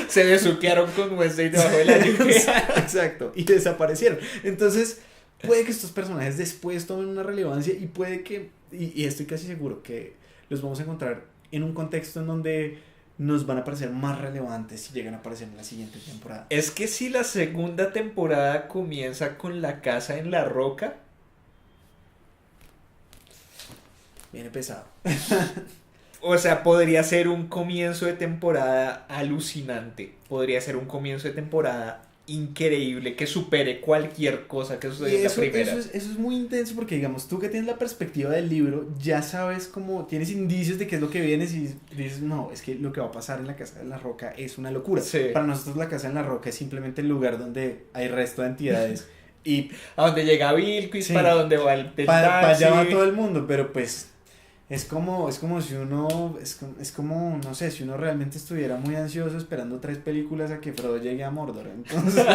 Se besuquearon con Wednesday debajo de la lluvia. Exacto, y desaparecieron. Entonces, puede que estos personajes después tomen una relevancia y puede que, y estoy casi seguro que los vamos a encontrar en un contexto en donde nos van a parecer más relevantes si llegan a aparecer en la siguiente temporada. Es que si la segunda temporada comienza con la casa en la roca, Viene pesado. o sea, podría ser un comienzo de temporada alucinante. Podría ser un comienzo de temporada increíble que supere cualquier cosa que Y sucedió en la eso, primera. eso es muy intenso porque, digamos, tú que tienes la perspectiva del libro, ya sabes cómo, tienes indicios de qué es lo que viene y dices, no, es que lo que va a pasar en la Casa de la Roca es una locura. Sí. Para nosotros la Casa de la Roca es simplemente el lugar donde hay resto de entidades y A donde llega Bilquis, Sí. para donde va el para allá va taxi. todo el mundo, pero pues Es como si uno, es como, no sé, si uno realmente estuviera muy ansioso esperando 3 películas a que Frodo llegue a Mordor. Entonces,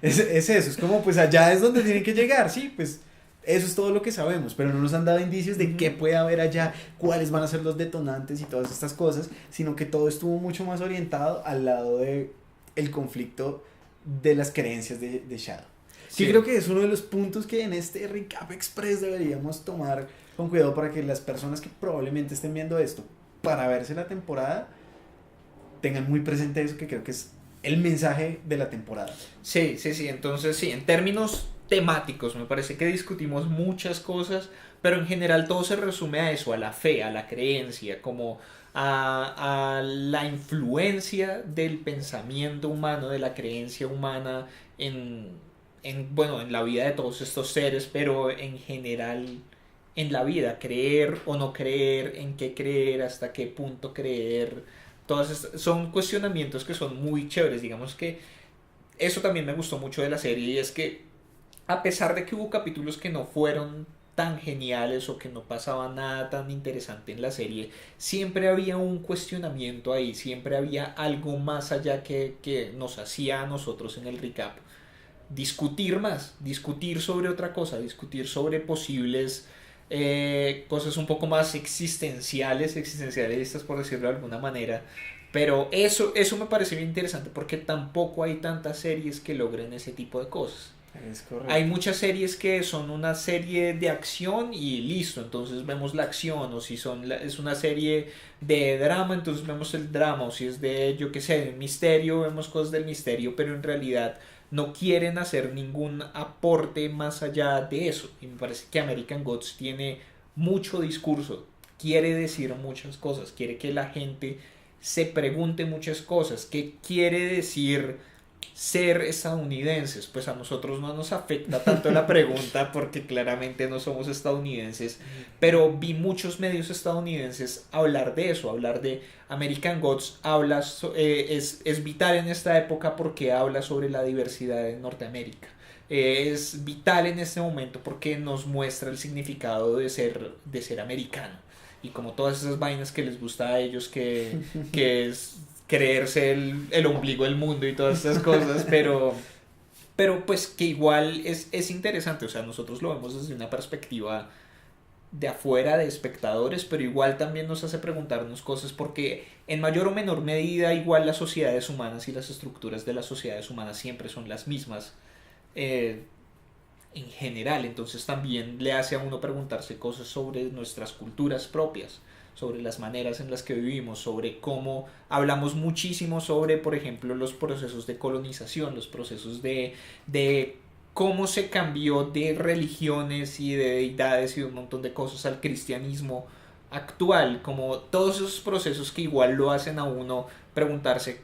es eso, es como, pues allá es donde tienen que llegar, sí, pues eso es todo lo que sabemos, pero no nos han dado indicios de qué Ujú. puede haber allá, cuáles van a ser los detonantes y todas estas cosas, sino que todo estuvo mucho más orientado al lado de el conflicto de las creencias de Shadow. Que creo Sí. que es uno de los puntos que en este Recap Express deberíamos tomar con cuidado para que las personas que probablemente estén viendo esto para verse la temporada tengan muy presente eso que creo que es el mensaje de la temporada. Sí, sí, sí. Entonces, sí, en términos temáticos, me parece que discutimos muchas cosas, pero en general todo se resume a eso, a la fe, a la creencia, como a la influencia del pensamiento humano, de la creencia humana en, bueno, en la vida de todos estos seres, pero en general en la vida, creer o no creer, en qué creer, hasta qué punto creer. Son cuestionamientos que son muy chéveres, digamos que eso también me gustó mucho de la serie y es que a pesar de que hubo capítulos que no fueron tan geniales o que no pasaba nada tan interesante en la serie, siempre había un cuestionamiento ahí, siempre había algo más allá que nos hacía a nosotros en el recap discutir más, discutir sobre otra cosa, discutir sobre posibles cosas un poco más existenciales, existencialistas por decirlo de alguna manera. Pero eso me parece bien interesante porque tampoco hay tantas series que logren ese tipo de cosas. Es Hay correcto. muchas series que son una serie de acción y listo, entonces vemos la acción, o si es una serie de drama, entonces vemos el drama, o si es de, yo qué sé, de misterio, vemos cosas del misterio, pero en realidad no quieren hacer ningún aporte más allá de eso. Y me parece que American Gods tiene mucho discurso, quiere decir muchas cosas, quiere que la gente se pregunte muchas cosas, qué quiere decir ser estadounidenses, pues a nosotros no nos afecta tanto la pregunta porque claramente no somos estadounidenses, pero vi muchos medios estadounidenses hablar de eso, hablar de American Gods, es vital en esta época porque habla sobre la diversidad en Norteamérica. Es vital en este momento porque nos muestra el significado de ser americano. Y como todas esas vainas que les gusta a ellos, que es creerse el ombligo del mundo y todas estas cosas, pero pues que igual es interesante, o sea, nosotros lo vemos desde una perspectiva de afuera, de espectadores, pero igual también nos hace preguntarnos cosas porque en mayor o menor medida igual las sociedades humanas y las estructuras de las sociedades humanas siempre son las mismas eh, en general, entonces también le hace a uno preguntarse cosas sobre nuestras culturas propias, sobre las maneras en las que vivimos, sobre cómo hablamos muchísimo sobre, por ejemplo, los procesos de colonización, los procesos de cómo se cambió de religiones y de deidades y de un montón de cosas al cristianismo actual, como todos esos procesos que igual lo hacen a uno preguntarse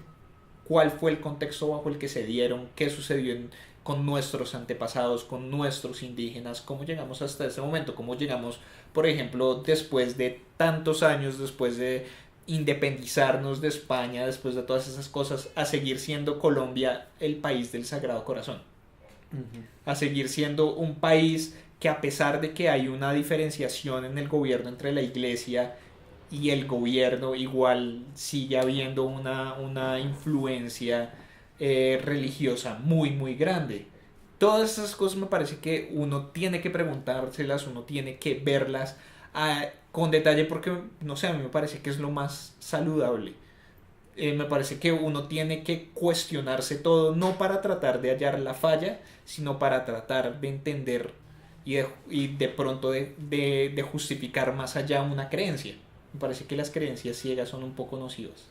cuál fue el contexto bajo el que se dieron, qué sucedió con nuestros antepasados, con nuestros indígenas, cómo llegamos hasta ese momento, cómo llegamos, por ejemplo, después de tantos años, después de independizarnos de España, después de todas esas cosas, a seguir siendo Colombia el país del Sagrado Corazón, Ujú. a seguir siendo un país que a pesar de que hay una diferenciación en el gobierno entre la iglesia y el gobierno, igual sigue habiendo una influencia religiosa muy, muy grande. Todas esas cosas me parece que uno tiene que preguntárselas, uno tiene que verlas con detalle porque, no sé, a mí me parece que es lo más saludable. Me parece que uno tiene que cuestionarse todo, no para tratar de hallar la falla, sino para tratar de entender y de pronto de justificar más allá una creencia. Me parece que las creencias ciegas son un poco nocivas.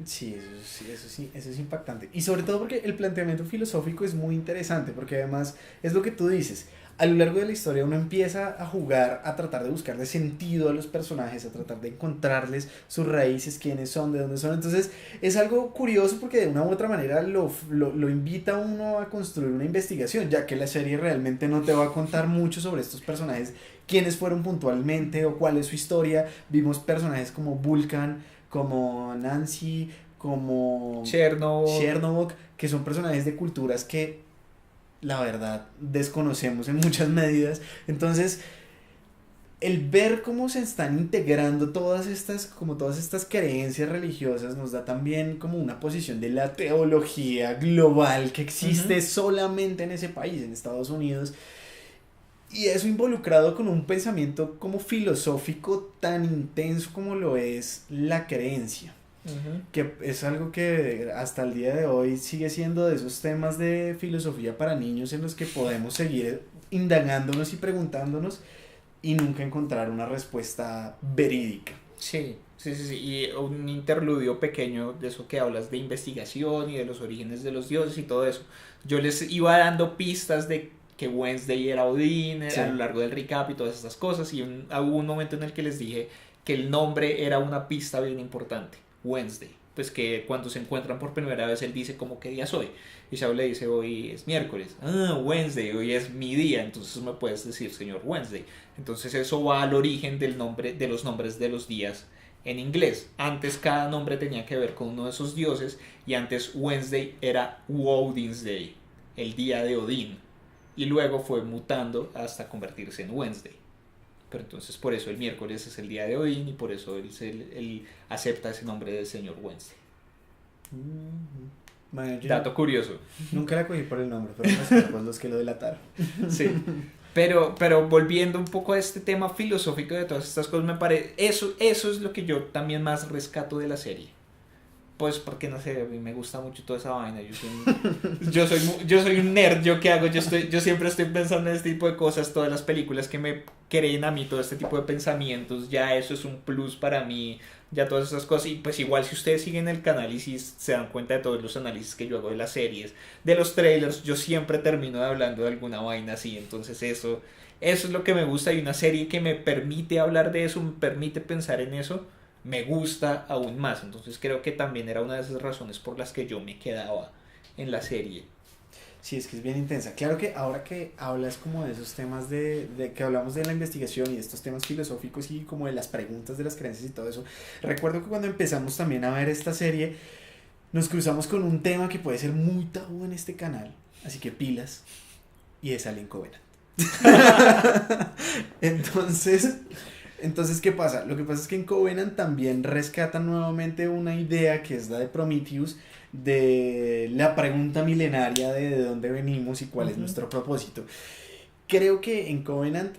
Sí, eso es impactante. Y sobre todo porque el planteamiento filosófico es muy interesante, porque además es lo que tú dices. A lo largo de la historia uno empieza a jugar, a tratar de buscarle sentido a los personajes, a tratar de encontrarles sus raíces, quiénes son, de dónde son. Entonces es algo curioso porque de una u otra manera lo invita a uno a construir una investigación, ya que la serie realmente no te va a contar mucho sobre estos personajes, quiénes fueron puntualmente o cuál es su historia. Vimos personajes como Vulcan, como Nancy, como Chernobyl. Chernobyl, que son personajes de culturas que la verdad desconocemos en muchas medidas. Entonces, el ver cómo se están integrando todas estas creencias religiosas nos da también como una posición de la teología global que existe Ujú. solamente en ese país, en Estados Unidos, y eso involucrado con un pensamiento como filosófico tan intenso como lo es la creencia, Ujú. que es algo que hasta el día de hoy sigue siendo de esos temas de filosofía para niños en los que podemos seguir indagándonos y preguntándonos y nunca encontrar una respuesta verídica. Sí, sí, sí, sí. Y un interludio pequeño de eso que hablas de investigación y de los orígenes de los dioses y todo eso. Yo les iba dando pistas de que Wednesday era Odín a lo Sí. largo del recap y todas estas cosas. Y hubo un momento en el que les dije que el nombre era una pista bien importante. Wednesday. Pues que cuando se encuentran por primera vez él dice como qué día es hoy. Y Shaw le dice hoy es miércoles. Ah, Wednesday, hoy es mi día. Entonces me puedes decir señor Wednesday. Entonces eso va al origen del nombre, de los nombres de los días en inglés. Antes cada nombre tenía que ver con uno de esos dioses y antes Wednesday era Woden's Day, el día de Odín. Y luego fue mutando hasta convertirse en Wednesday. Pero entonces por eso el miércoles es el día de Odín y por eso él acepta ese nombre del señor Wednesday. Bueno, yo Dato curioso. nunca la cogí por el nombre, pero los cuerpos los que lo delataron. Sí. Pero volviendo un poco a este tema filosófico de todas estas cosas, me parece, eso es lo que yo también más rescato de la serie. Pues porque no sé, a mí me gusta mucho toda esa vaina. Yo soy un nerd. ¿Yo qué hago? Yo siempre estoy pensando en este tipo de cosas. Todas las películas que me creen a mí, todo este tipo de pensamientos, ya eso es un plus para mí. Ya todas esas cosas. Y pues igual si ustedes siguen el canal y si se dan cuenta de todos los análisis que yo hago de las series, de los trailers, yo siempre termino hablando de alguna vaina así. Entonces eso es lo que me gusta. Y una serie que me permite hablar de eso, me permite pensar en eso, me gusta aún más. Entonces creo que también era una de esas razones por las que yo me quedaba en la serie. Sí, es que es bien intensa. Claro que ahora que hablas como de esos temas de que hablamos de la investigación y de estos temas filosóficos y como de las preguntas de las creencias y todo eso, recuerdo que cuando empezamos también a ver esta serie, nos cruzamos con un tema que puede ser muy tabú en este canal, así que pilas, y es Alien Covenant. Entonces, entonces, ¿qué pasa? Lo que pasa es que en Covenant también rescatan nuevamente una idea que es la de Prometheus, de la pregunta milenaria de dónde venimos y cuál es Ujú. nuestro propósito. Creo que en Covenant,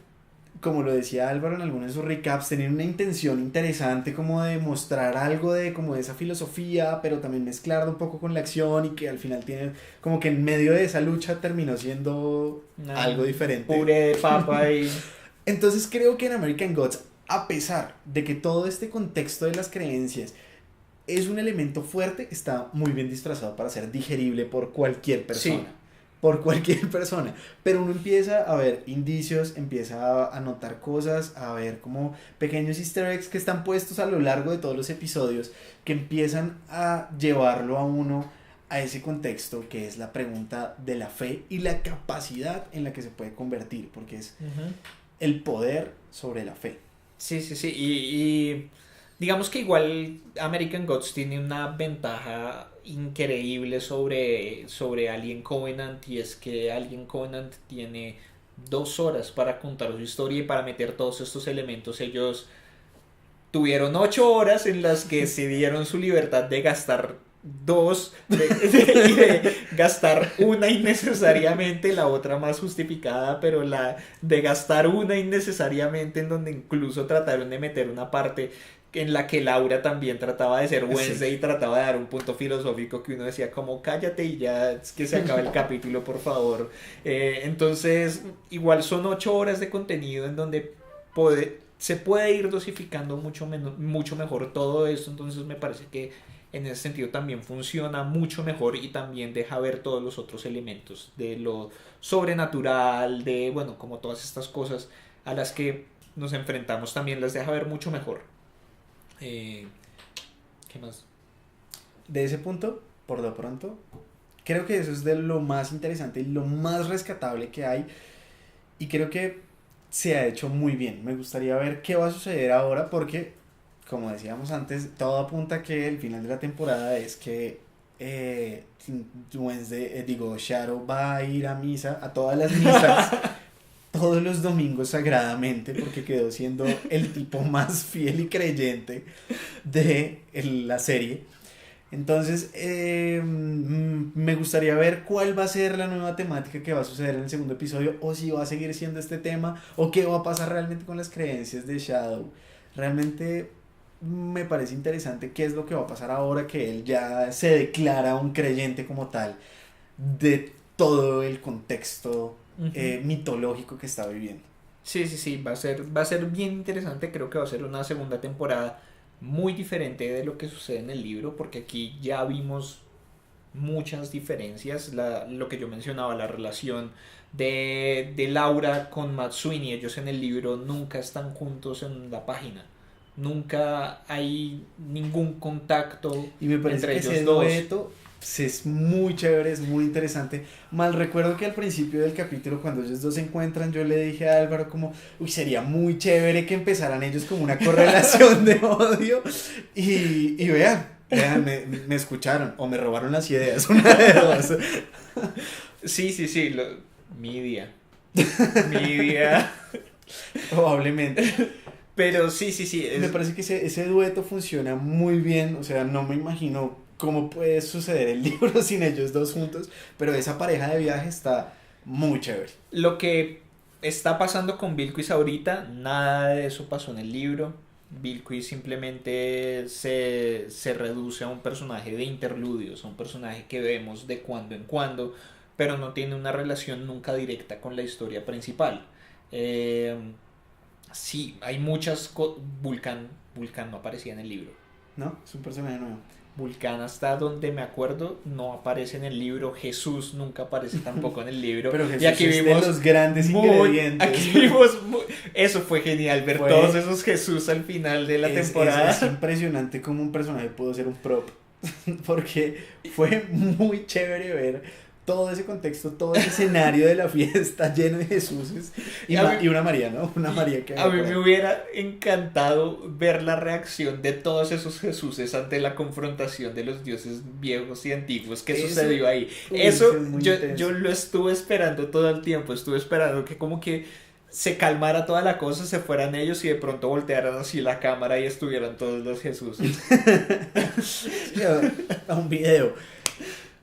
como lo decía Álvaro en algunos de sus recaps, tenían una intención interesante como de mostrar algo de como de esa filosofía, pero también mezclarlo un poco con la acción y que al final tiene como que en medio de esa lucha terminó siendo algo Un diferente. puré de papa y... Entonces creo que en American Gods, a pesar de que todo este contexto de las creencias es un elemento fuerte, está muy bien disfrazado para ser digerible por cualquier Sí. persona. Por cualquier persona. Pero uno empieza a ver indicios, empieza a notar cosas, a ver como pequeños easter eggs que están puestos a lo largo de todos los episodios, que empiezan a llevarlo a uno a ese contexto que es la pregunta de la fe y la capacidad en la que se puede convertir, porque es Ujú. el poder sobre la fe. Sí, sí, sí. Y digamos que igual American Gods tiene una ventaja increíble sobre Alien Covenant y es que Alien Covenant tiene 2 horas para contar su historia y para meter todos estos elementos. Ellos tuvieron 8 horas en las que se dieron su libertad de gastar dos y de gastar una innecesariamente, la otra más justificada, pero la de gastar una innecesariamente en donde incluso trataron de meter una parte en la que Laura también trataba de ser Sí. Wednesday y trataba de dar un punto filosófico que uno decía como cállate y ya es que se acaba el capítulo por favor. Entonces igual son 8 horas de contenido en donde se puede ir dosificando mucho mejor todo esto, entonces me parece que en ese sentido también funciona mucho mejor y también deja ver todos los otros elementos de lo sobrenatural, de, bueno, como todas estas cosas a las que nos enfrentamos también las deja ver mucho mejor. Eh, ¿Qué más? De ese punto, por lo pronto, creo que eso es de lo más interesante y lo más rescatable que hay. Y creo que se ha hecho muy bien. Me gustaría ver qué va a suceder ahora porque, como decíamos antes, todo apunta a que el final de la temporada es que Wednesday, digo, Shadow va a ir a misa, a todas las misas, todos los domingos sagradamente porque quedó siendo el tipo más fiel y creyente de la serie. Entonces, me gustaría ver cuál va a ser la nueva temática que va a suceder en el segundo episodio, o si va a seguir siendo este tema, o qué va a pasar realmente con las creencias de Shadow. Realmente me parece interesante qué es lo que va a pasar ahora que él ya se declara un creyente como tal de todo el contexto Ujú. mitológico que está viviendo. Sí, sí, sí, va a ser bien interesante, creo que va a ser una segunda temporada muy diferente de lo que sucede en el libro, porque aquí ya vimos muchas diferencias, lo que yo mencionaba, la relación de Laura con Matsui, ellos en el libro nunca están juntos en la página, nunca hay ningún contacto Y me parece entre que ese ellos dos. dueto pues, es muy chévere, es muy interesante. Mal recuerdo que al principio del capítulo, cuando ellos dos se encuentran, yo le dije a Álvaro como, uy, sería muy chévere que empezaran ellos como una correlación de odio. Y vean, me escucharon o me robaron las ideas, una de dos. Sí, sí, sí, mi día, Probablemente. pero sí, sí, sí, Me es, parece que ese dueto funciona muy bien, o sea, no me imagino cómo puede suceder el libro sin ellos dos juntos, pero esa pareja de viaje está muy chévere. lo que está pasando con Bilquis ahorita, nada de eso pasó en el libro. Bilquis simplemente se reduce a un personaje de interludios, a un personaje que vemos de cuando en cuando, pero no tiene una relación nunca directa con la historia principal. Eh, sí, hay muchas cosas. Vulcan no aparecía en el libro. ¿No? Es un personaje nuevo. Vulcán, hasta donde me acuerdo, no aparece en el libro. Jesús nunca aparece tampoco en el libro. Pero Y Jesús aquí es de vimos los grandes muy, ingredientes. aquí vimos muy, eso fue genial, ver todos Fue, esos Jesús al final de la es temporada. impresionante cómo un personaje pudo ser un prop. Porque fue muy chévere ver todo ese contexto, todo ese escenario de la fiesta lleno de Jesuses A mí, y una María, ¿no? Una María que a había mí por me ahí. hubiera encantado ver la reacción de todos esos Jesuses ante la confrontación de los dioses viejos y antiguos que Eso sucedió ahí. hubiese Eso sido muy yo intenso. lo estuve esperando todo el tiempo, estuve esperando que como que se calmara toda la cosa, se fueran ellos y de pronto voltearan así la cámara y estuvieran todos los Jesuses. Sí, a un video.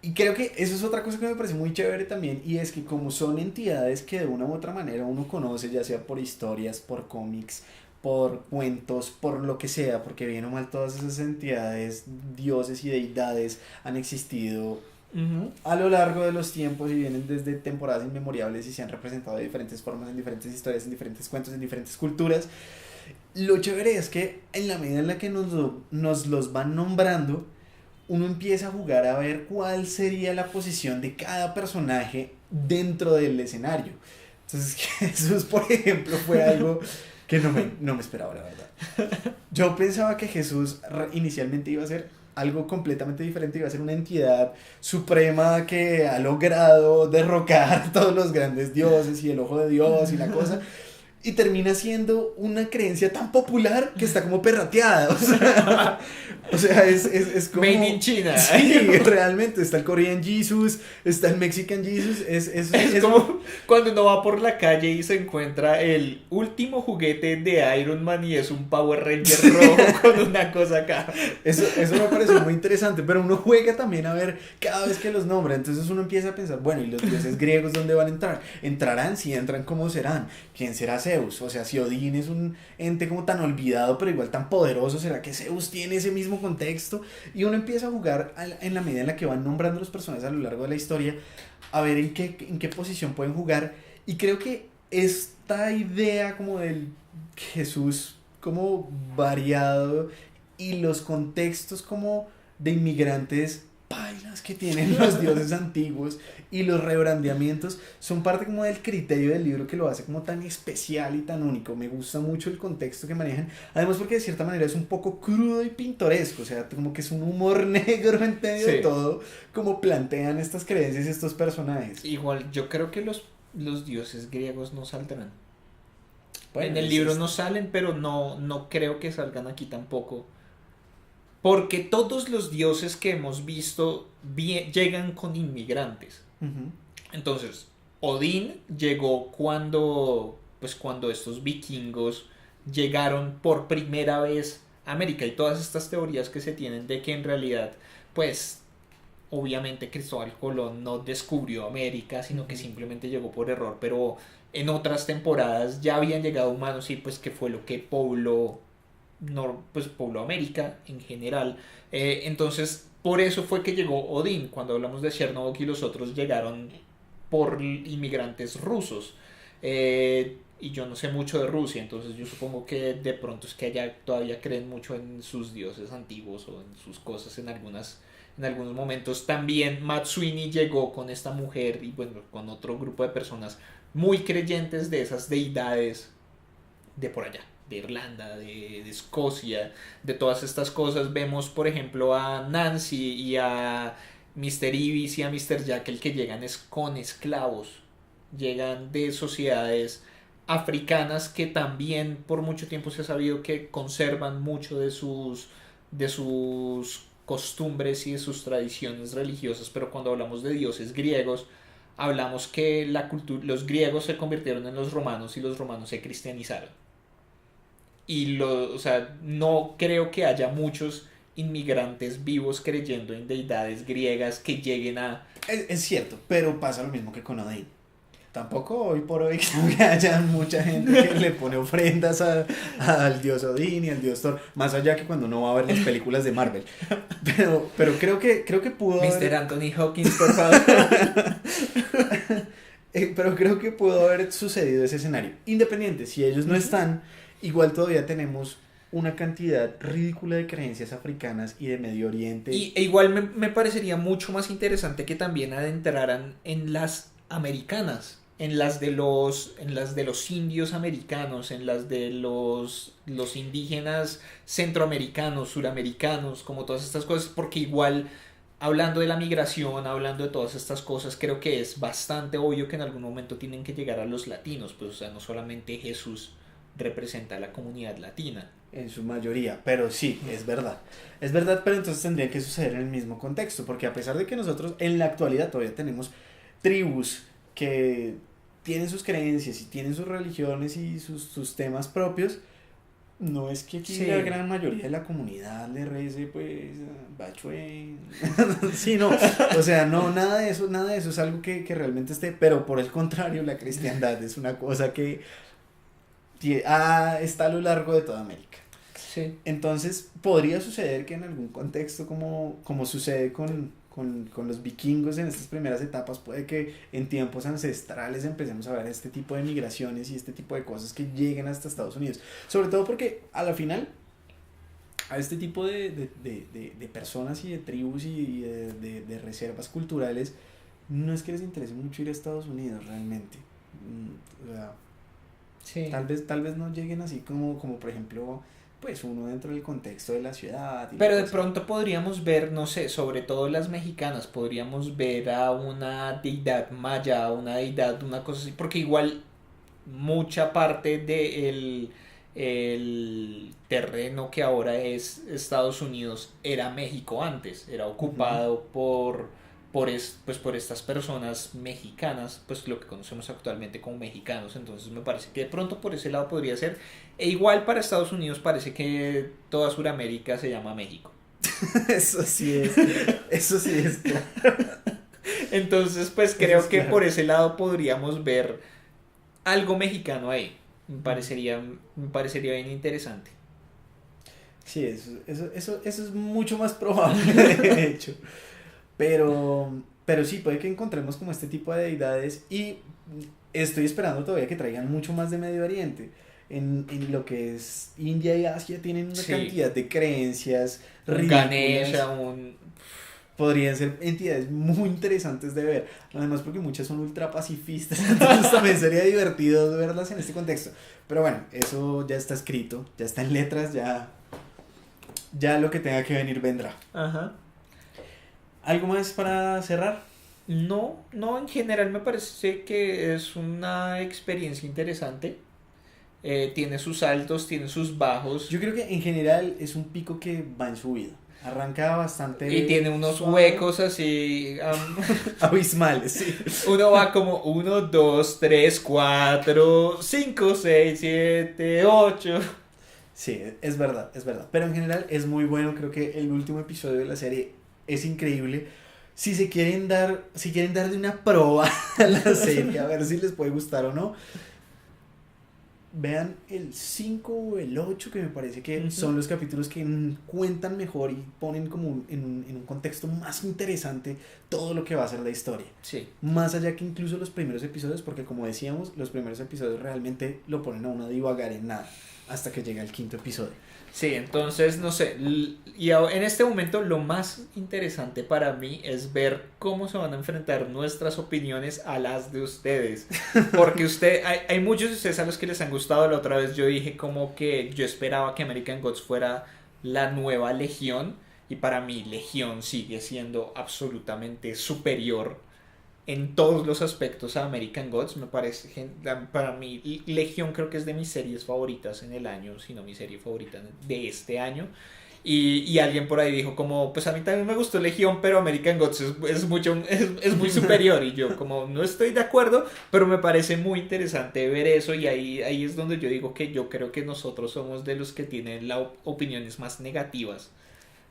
Y creo que eso es otra cosa que me parece muy chévere también, y es que como son entidades que de una u otra manera uno conoce, ya sea por historias, por cómics, por cuentos, por lo que sea, porque bien o mal todas esas entidades, dioses y deidades han existido Ujú. a lo largo de los tiempos y vienen desde temporadas inmemorables y se han representado de diferentes formas, en diferentes historias, en diferentes cuentos, en diferentes culturas. Lo chévere es que en la medida en la que nos los van nombrando, uno empieza a jugar a ver cuál sería la posición de cada personaje dentro del escenario. Entonces, Jesús, por ejemplo, fue algo que no me esperaba, la verdad. Yo pensaba que Jesús inicialmente iba a ser algo completamente diferente, iba a ser una entidad suprema que ha logrado derrocar a todos los grandes dioses y el ojo de Dios y la cosa, y termina siendo una creencia tan popular que está como perrateada. O sea, es Made in como... China. Sí, realmente. Está el Korean Jesus, está el Mexican Jesus. Es como cuando uno va por la calle y se encuentra el último juguete de Iron Man y es un Power Ranger rojo con una cosa acá. eso me pareció muy interesante, pero uno juega también a ver cada vez que los nombra. Entonces uno empieza a pensar, bueno, ¿y los dioses griegos dónde van a entrar? ¿Entrarán? Si entran, ¿cómo serán? ¿Quién será Zeus? O sea, si Odín es un ente como tan olvidado, pero igual tan poderoso, ¿será que Zeus tiene ese mismo contexto? Y uno empieza a jugar en la medida en la que van nombrando los personajes a lo largo de la historia, a ver en qué posición pueden jugar. Y creo que esta idea como del Jesús como variado y los contextos como de inmigrantes pailas que tienen los dioses antiguos y los rebrandeamientos son parte como del criterio del libro que lo hace como tan especial y tan único. Me gusta mucho el contexto que manejan, además porque de cierta manera es un poco crudo y pintoresco, o sea, como que es un humor negro en medio de Sí. todo, como plantean estas creencias y estos personajes. Igual, yo creo que los dioses griegos no saldrán. En Bueno, el libro no salen, pero no creo que salgan aquí tampoco. Porque todos los dioses que hemos visto llegan con inmigrantes. uh -huh. Entonces, Odín llegó cuando estos vikingos llegaron por primera vez a América y todas estas teorías que se tienen de que en realidad, pues, obviamente Cristóbal Colón no descubrió América, sino que simplemente llegó por error, pero en otras temporadas ya habían llegado humanos y pues que fue lo que pobló, no, pues, pobló América en general. Entonces, por eso fue que llegó Odín. Cuando hablamos de Chernobyl y los otros llegaron por inmigrantes rusos. Y yo no sé mucho de Rusia, entonces yo supongo que de pronto es que allá todavía creen mucho en sus dioses antiguos o en sus cosas en algunos momentos. También Matt Sweeney llegó con esta mujer y bueno, con otro grupo de personas muy creyentes de esas deidades de por allá, de Irlanda, de Escocia, de todas estas cosas. Vemos, por ejemplo, a Nancy y a Mr. Ibis y a Mr. Jackal que llegan con esclavos, llegan de sociedades africanas que también por mucho tiempo se ha sabido que conservan mucho de sus costumbres y de sus tradiciones religiosas, pero cuando hablamos de dioses griegos, hablamos que los griegos se convirtieron en los romanos y los romanos se cristianizaron. O sea, no creo que haya muchos inmigrantes vivos creyendo en deidades griegas que lleguen a... Es cierto, pero pasa lo mismo que con Odín. Tampoco hoy por hoy creo que haya mucha gente que le pone ofrendas al dios Odín y al dios Thor, más allá que cuando uno va a ver las películas de Marvel. Pero creo que pudo Mr. haber... Anthony Hawkins, por favor. Pero creo que pudo haber sucedido ese escenario. Independiente, si ellos no están, igual todavía tenemos una cantidad ridícula de creencias africanas y de Medio Oriente. E igual me parecería mucho más interesante que también adentraran en las americanas, en las de los indios americanos, en las de los indígenas centroamericanos, suramericanos, como todas estas cosas, porque igual hablando de la migración, hablando de todas estas cosas, creo que es bastante obvio que en algún momento tienen que llegar a los latinos, pues o sea, no solamente Jesús representa a la comunidad latina. En su mayoría, pero sí, es verdad. Es verdad, pero entonces tendría que suceder en el mismo contexto, porque a pesar de que nosotros en la actualidad todavía tenemos tribus que tienen sus creencias y tienen sus religiones y sus temas propios, no es que aquí Sí. la gran mayoría de la comunidad le rece pues Bachuen. Sí, no, o sea, no, nada de eso es algo que realmente esté, pero por el contrario, la cristiandad es una cosa que está a lo largo de toda América. Sí. Entonces, podría suceder que en algún contexto, como sucede con los vikingos en estas primeras etapas, puede que en tiempos ancestrales empecemos a ver este tipo de migraciones y este tipo de cosas que lleguen hasta Estados Unidos. Sobre todo porque a la final, a este tipo de personas y de tribus y de reservas culturales, no es que les interese mucho ir a Estados Unidos realmente. O sea, Sí. tal vez no lleguen así como por ejemplo, pues uno dentro del contexto de la ciudad. Pero de pronto podríamos ver, no sé, sobre todo las mexicanas, podríamos ver a una deidad maya, una deidad, una cosa así, porque igual mucha parte del el terreno que ahora es Estados Unidos era México antes, era ocupado pues por estas personas mexicanas, pues lo que conocemos actualmente como mexicanos. Entonces me parece que de pronto por ese lado podría ser. E igual para Estados Unidos parece que toda Sudamérica se llama México. Eso sí es claro. Entonces pues creo que por ese lado podríamos ver algo mexicano ahí. Me parecería bien interesante. Sí, eso es mucho más probable, de hecho. Pero sí, puede que encontremos como este tipo de deidades y estoy esperando todavía que traigan mucho más de Medio Oriente. En lo que es India y Asia tienen una cantidad de creencias ridículas. Ganesha, Podrían ser entidades muy interesantes de ver, además porque muchas son ultra pacifistas, entonces también sería divertido verlas en este contexto. Pero bueno, eso ya está escrito, ya está en letras, ya lo que tenga que venir vendrá. Ajá. ¿Algo más para cerrar? No, en general me parece que es una experiencia interesante. Tiene sus altos, tiene sus bajos. Yo creo que en general es un pico que va en subida. Arranca bastante. Y tiene unos suave. huecos así. Abismales, sí. Uno va como 1, 2, 3, 4, 5, 6, 7, 8. Sí, es verdad, es verdad. Pero en general es muy bueno. Creo que el último episodio de la serie es increíble. Si quieren darle una prueba a la serie, a ver si les puede gustar o no, vean el 5 o el 8, que me parece que son los capítulos que cuentan mejor y ponen como en un contexto más interesante todo lo que va a ser la historia. Sí. Más allá que incluso los primeros episodios, porque como decíamos, los primeros episodios realmente lo ponen a uno a divagar en nada, hasta que llega el quinto episodio. Sí, entonces, no sé, en este momento lo más interesante para mí es ver cómo se van a enfrentar nuestras opiniones a las de ustedes, porque hay muchos de ustedes a los que les han gustado. La otra vez yo dije como que yo esperaba que American Gods fuera la nueva Legión, y para mí Legión sigue siendo absolutamente superior en todos los aspectos a American Gods. Me parece, para mí Legión creo que es de mis series favoritas en el año, si no mi serie favorita de este año. Y alguien por ahí dijo como, pues a mí también me gustó Legión, pero American Gods es muy superior. Y yo como, no estoy de acuerdo, pero me parece muy interesante ver eso. Y ahí es donde yo digo que yo creo que nosotros somos de los que tienen las opiniones más negativas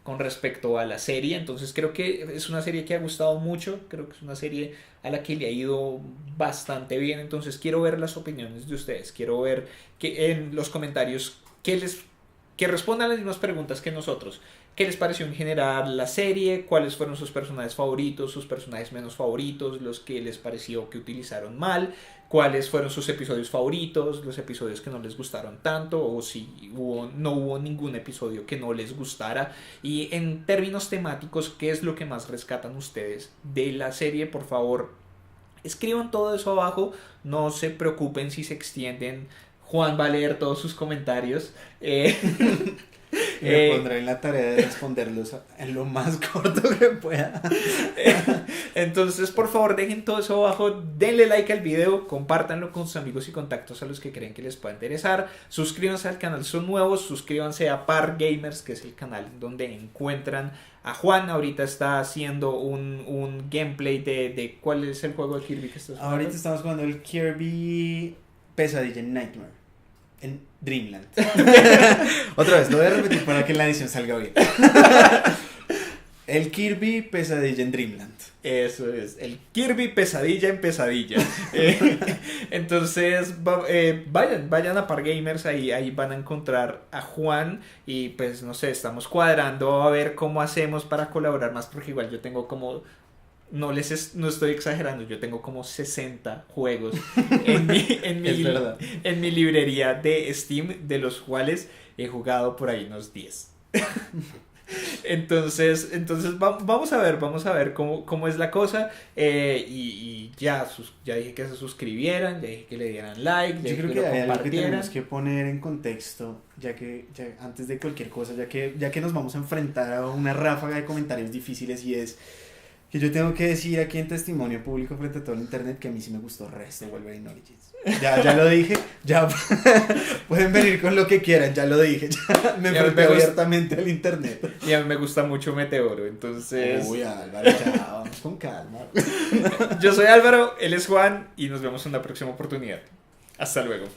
con respecto a la serie. Entonces creo que es una serie que ha gustado mucho, creo que es una serie a la que le ha ido bastante bien. Entonces quiero ver las opiniones de ustedes, quiero ver que en los comentarios que respondan las mismas preguntas que nosotros. ¿Qué les pareció en general la serie? ¿Cuáles fueron sus personajes favoritos, sus personajes menos favoritos, los que les pareció que utilizaron mal? ¿Cuáles fueron sus episodios favoritos, los episodios que no les gustaron tanto, o si no hubo ningún episodio que no les gustara? Y en términos temáticos, ¿qué es lo que más rescatan ustedes de la serie? Por favor, escriban todo eso abajo, no se preocupen si se extienden. Juan va a leer todos sus comentarios. Me pondré en la tarea de responderlos en lo más corto que pueda. Entonces, por favor, dejen todo eso abajo, denle like al video, compártanlo con sus amigos y contactos a los que creen que les pueda interesar. Suscríbanse al canal si son nuevos, suscríbanse a Par Gamers, que es el canal donde encuentran a Juan. Ahorita está haciendo un gameplay de ¿cuál es el juego de Kirby que estás jugando? Ahorita estamos jugando el Kirby Pesadilla en Nightmare. En Dreamland. Otra vez, lo voy a repetir para que la edición salga bien. El Kirby Pesadilla en Dreamland. Eso es, el Kirby Pesadilla en Pesadilla. Entonces, vayan a Par Gamers, ahí van a encontrar a Juan. Y pues no sé, estamos cuadrando a ver cómo hacemos para colaborar más, porque igual yo tengo como... No estoy exagerando, yo tengo como 60 juegos en mi librería de Steam, de los cuales he jugado por ahí unos 10. Entonces vamos a ver cómo es la cosa. Y ya dije que se suscribieran, ya dije que le dieran like, ya yo dije creo que lo hay algo que compartieran. tenemos que poner en contexto, ya antes de cualquier cosa, ya que nos vamos a enfrentar a una ráfaga de comentarios difíciles, y es que yo tengo que decir aquí en testimonio público frente a todo el internet que a mí sí me gustó el resto de Wolverine Origins. Ya lo dije, ya pueden venir con lo que quieran, ya lo dije, ya me enfrenté abiertamente al internet. Y a mí me gusta mucho Meteoro, entonces... Uy, Álvaro, ya, vamos con calma. Yo soy Álvaro, él es Juan, y nos vemos en la próxima oportunidad. Hasta luego.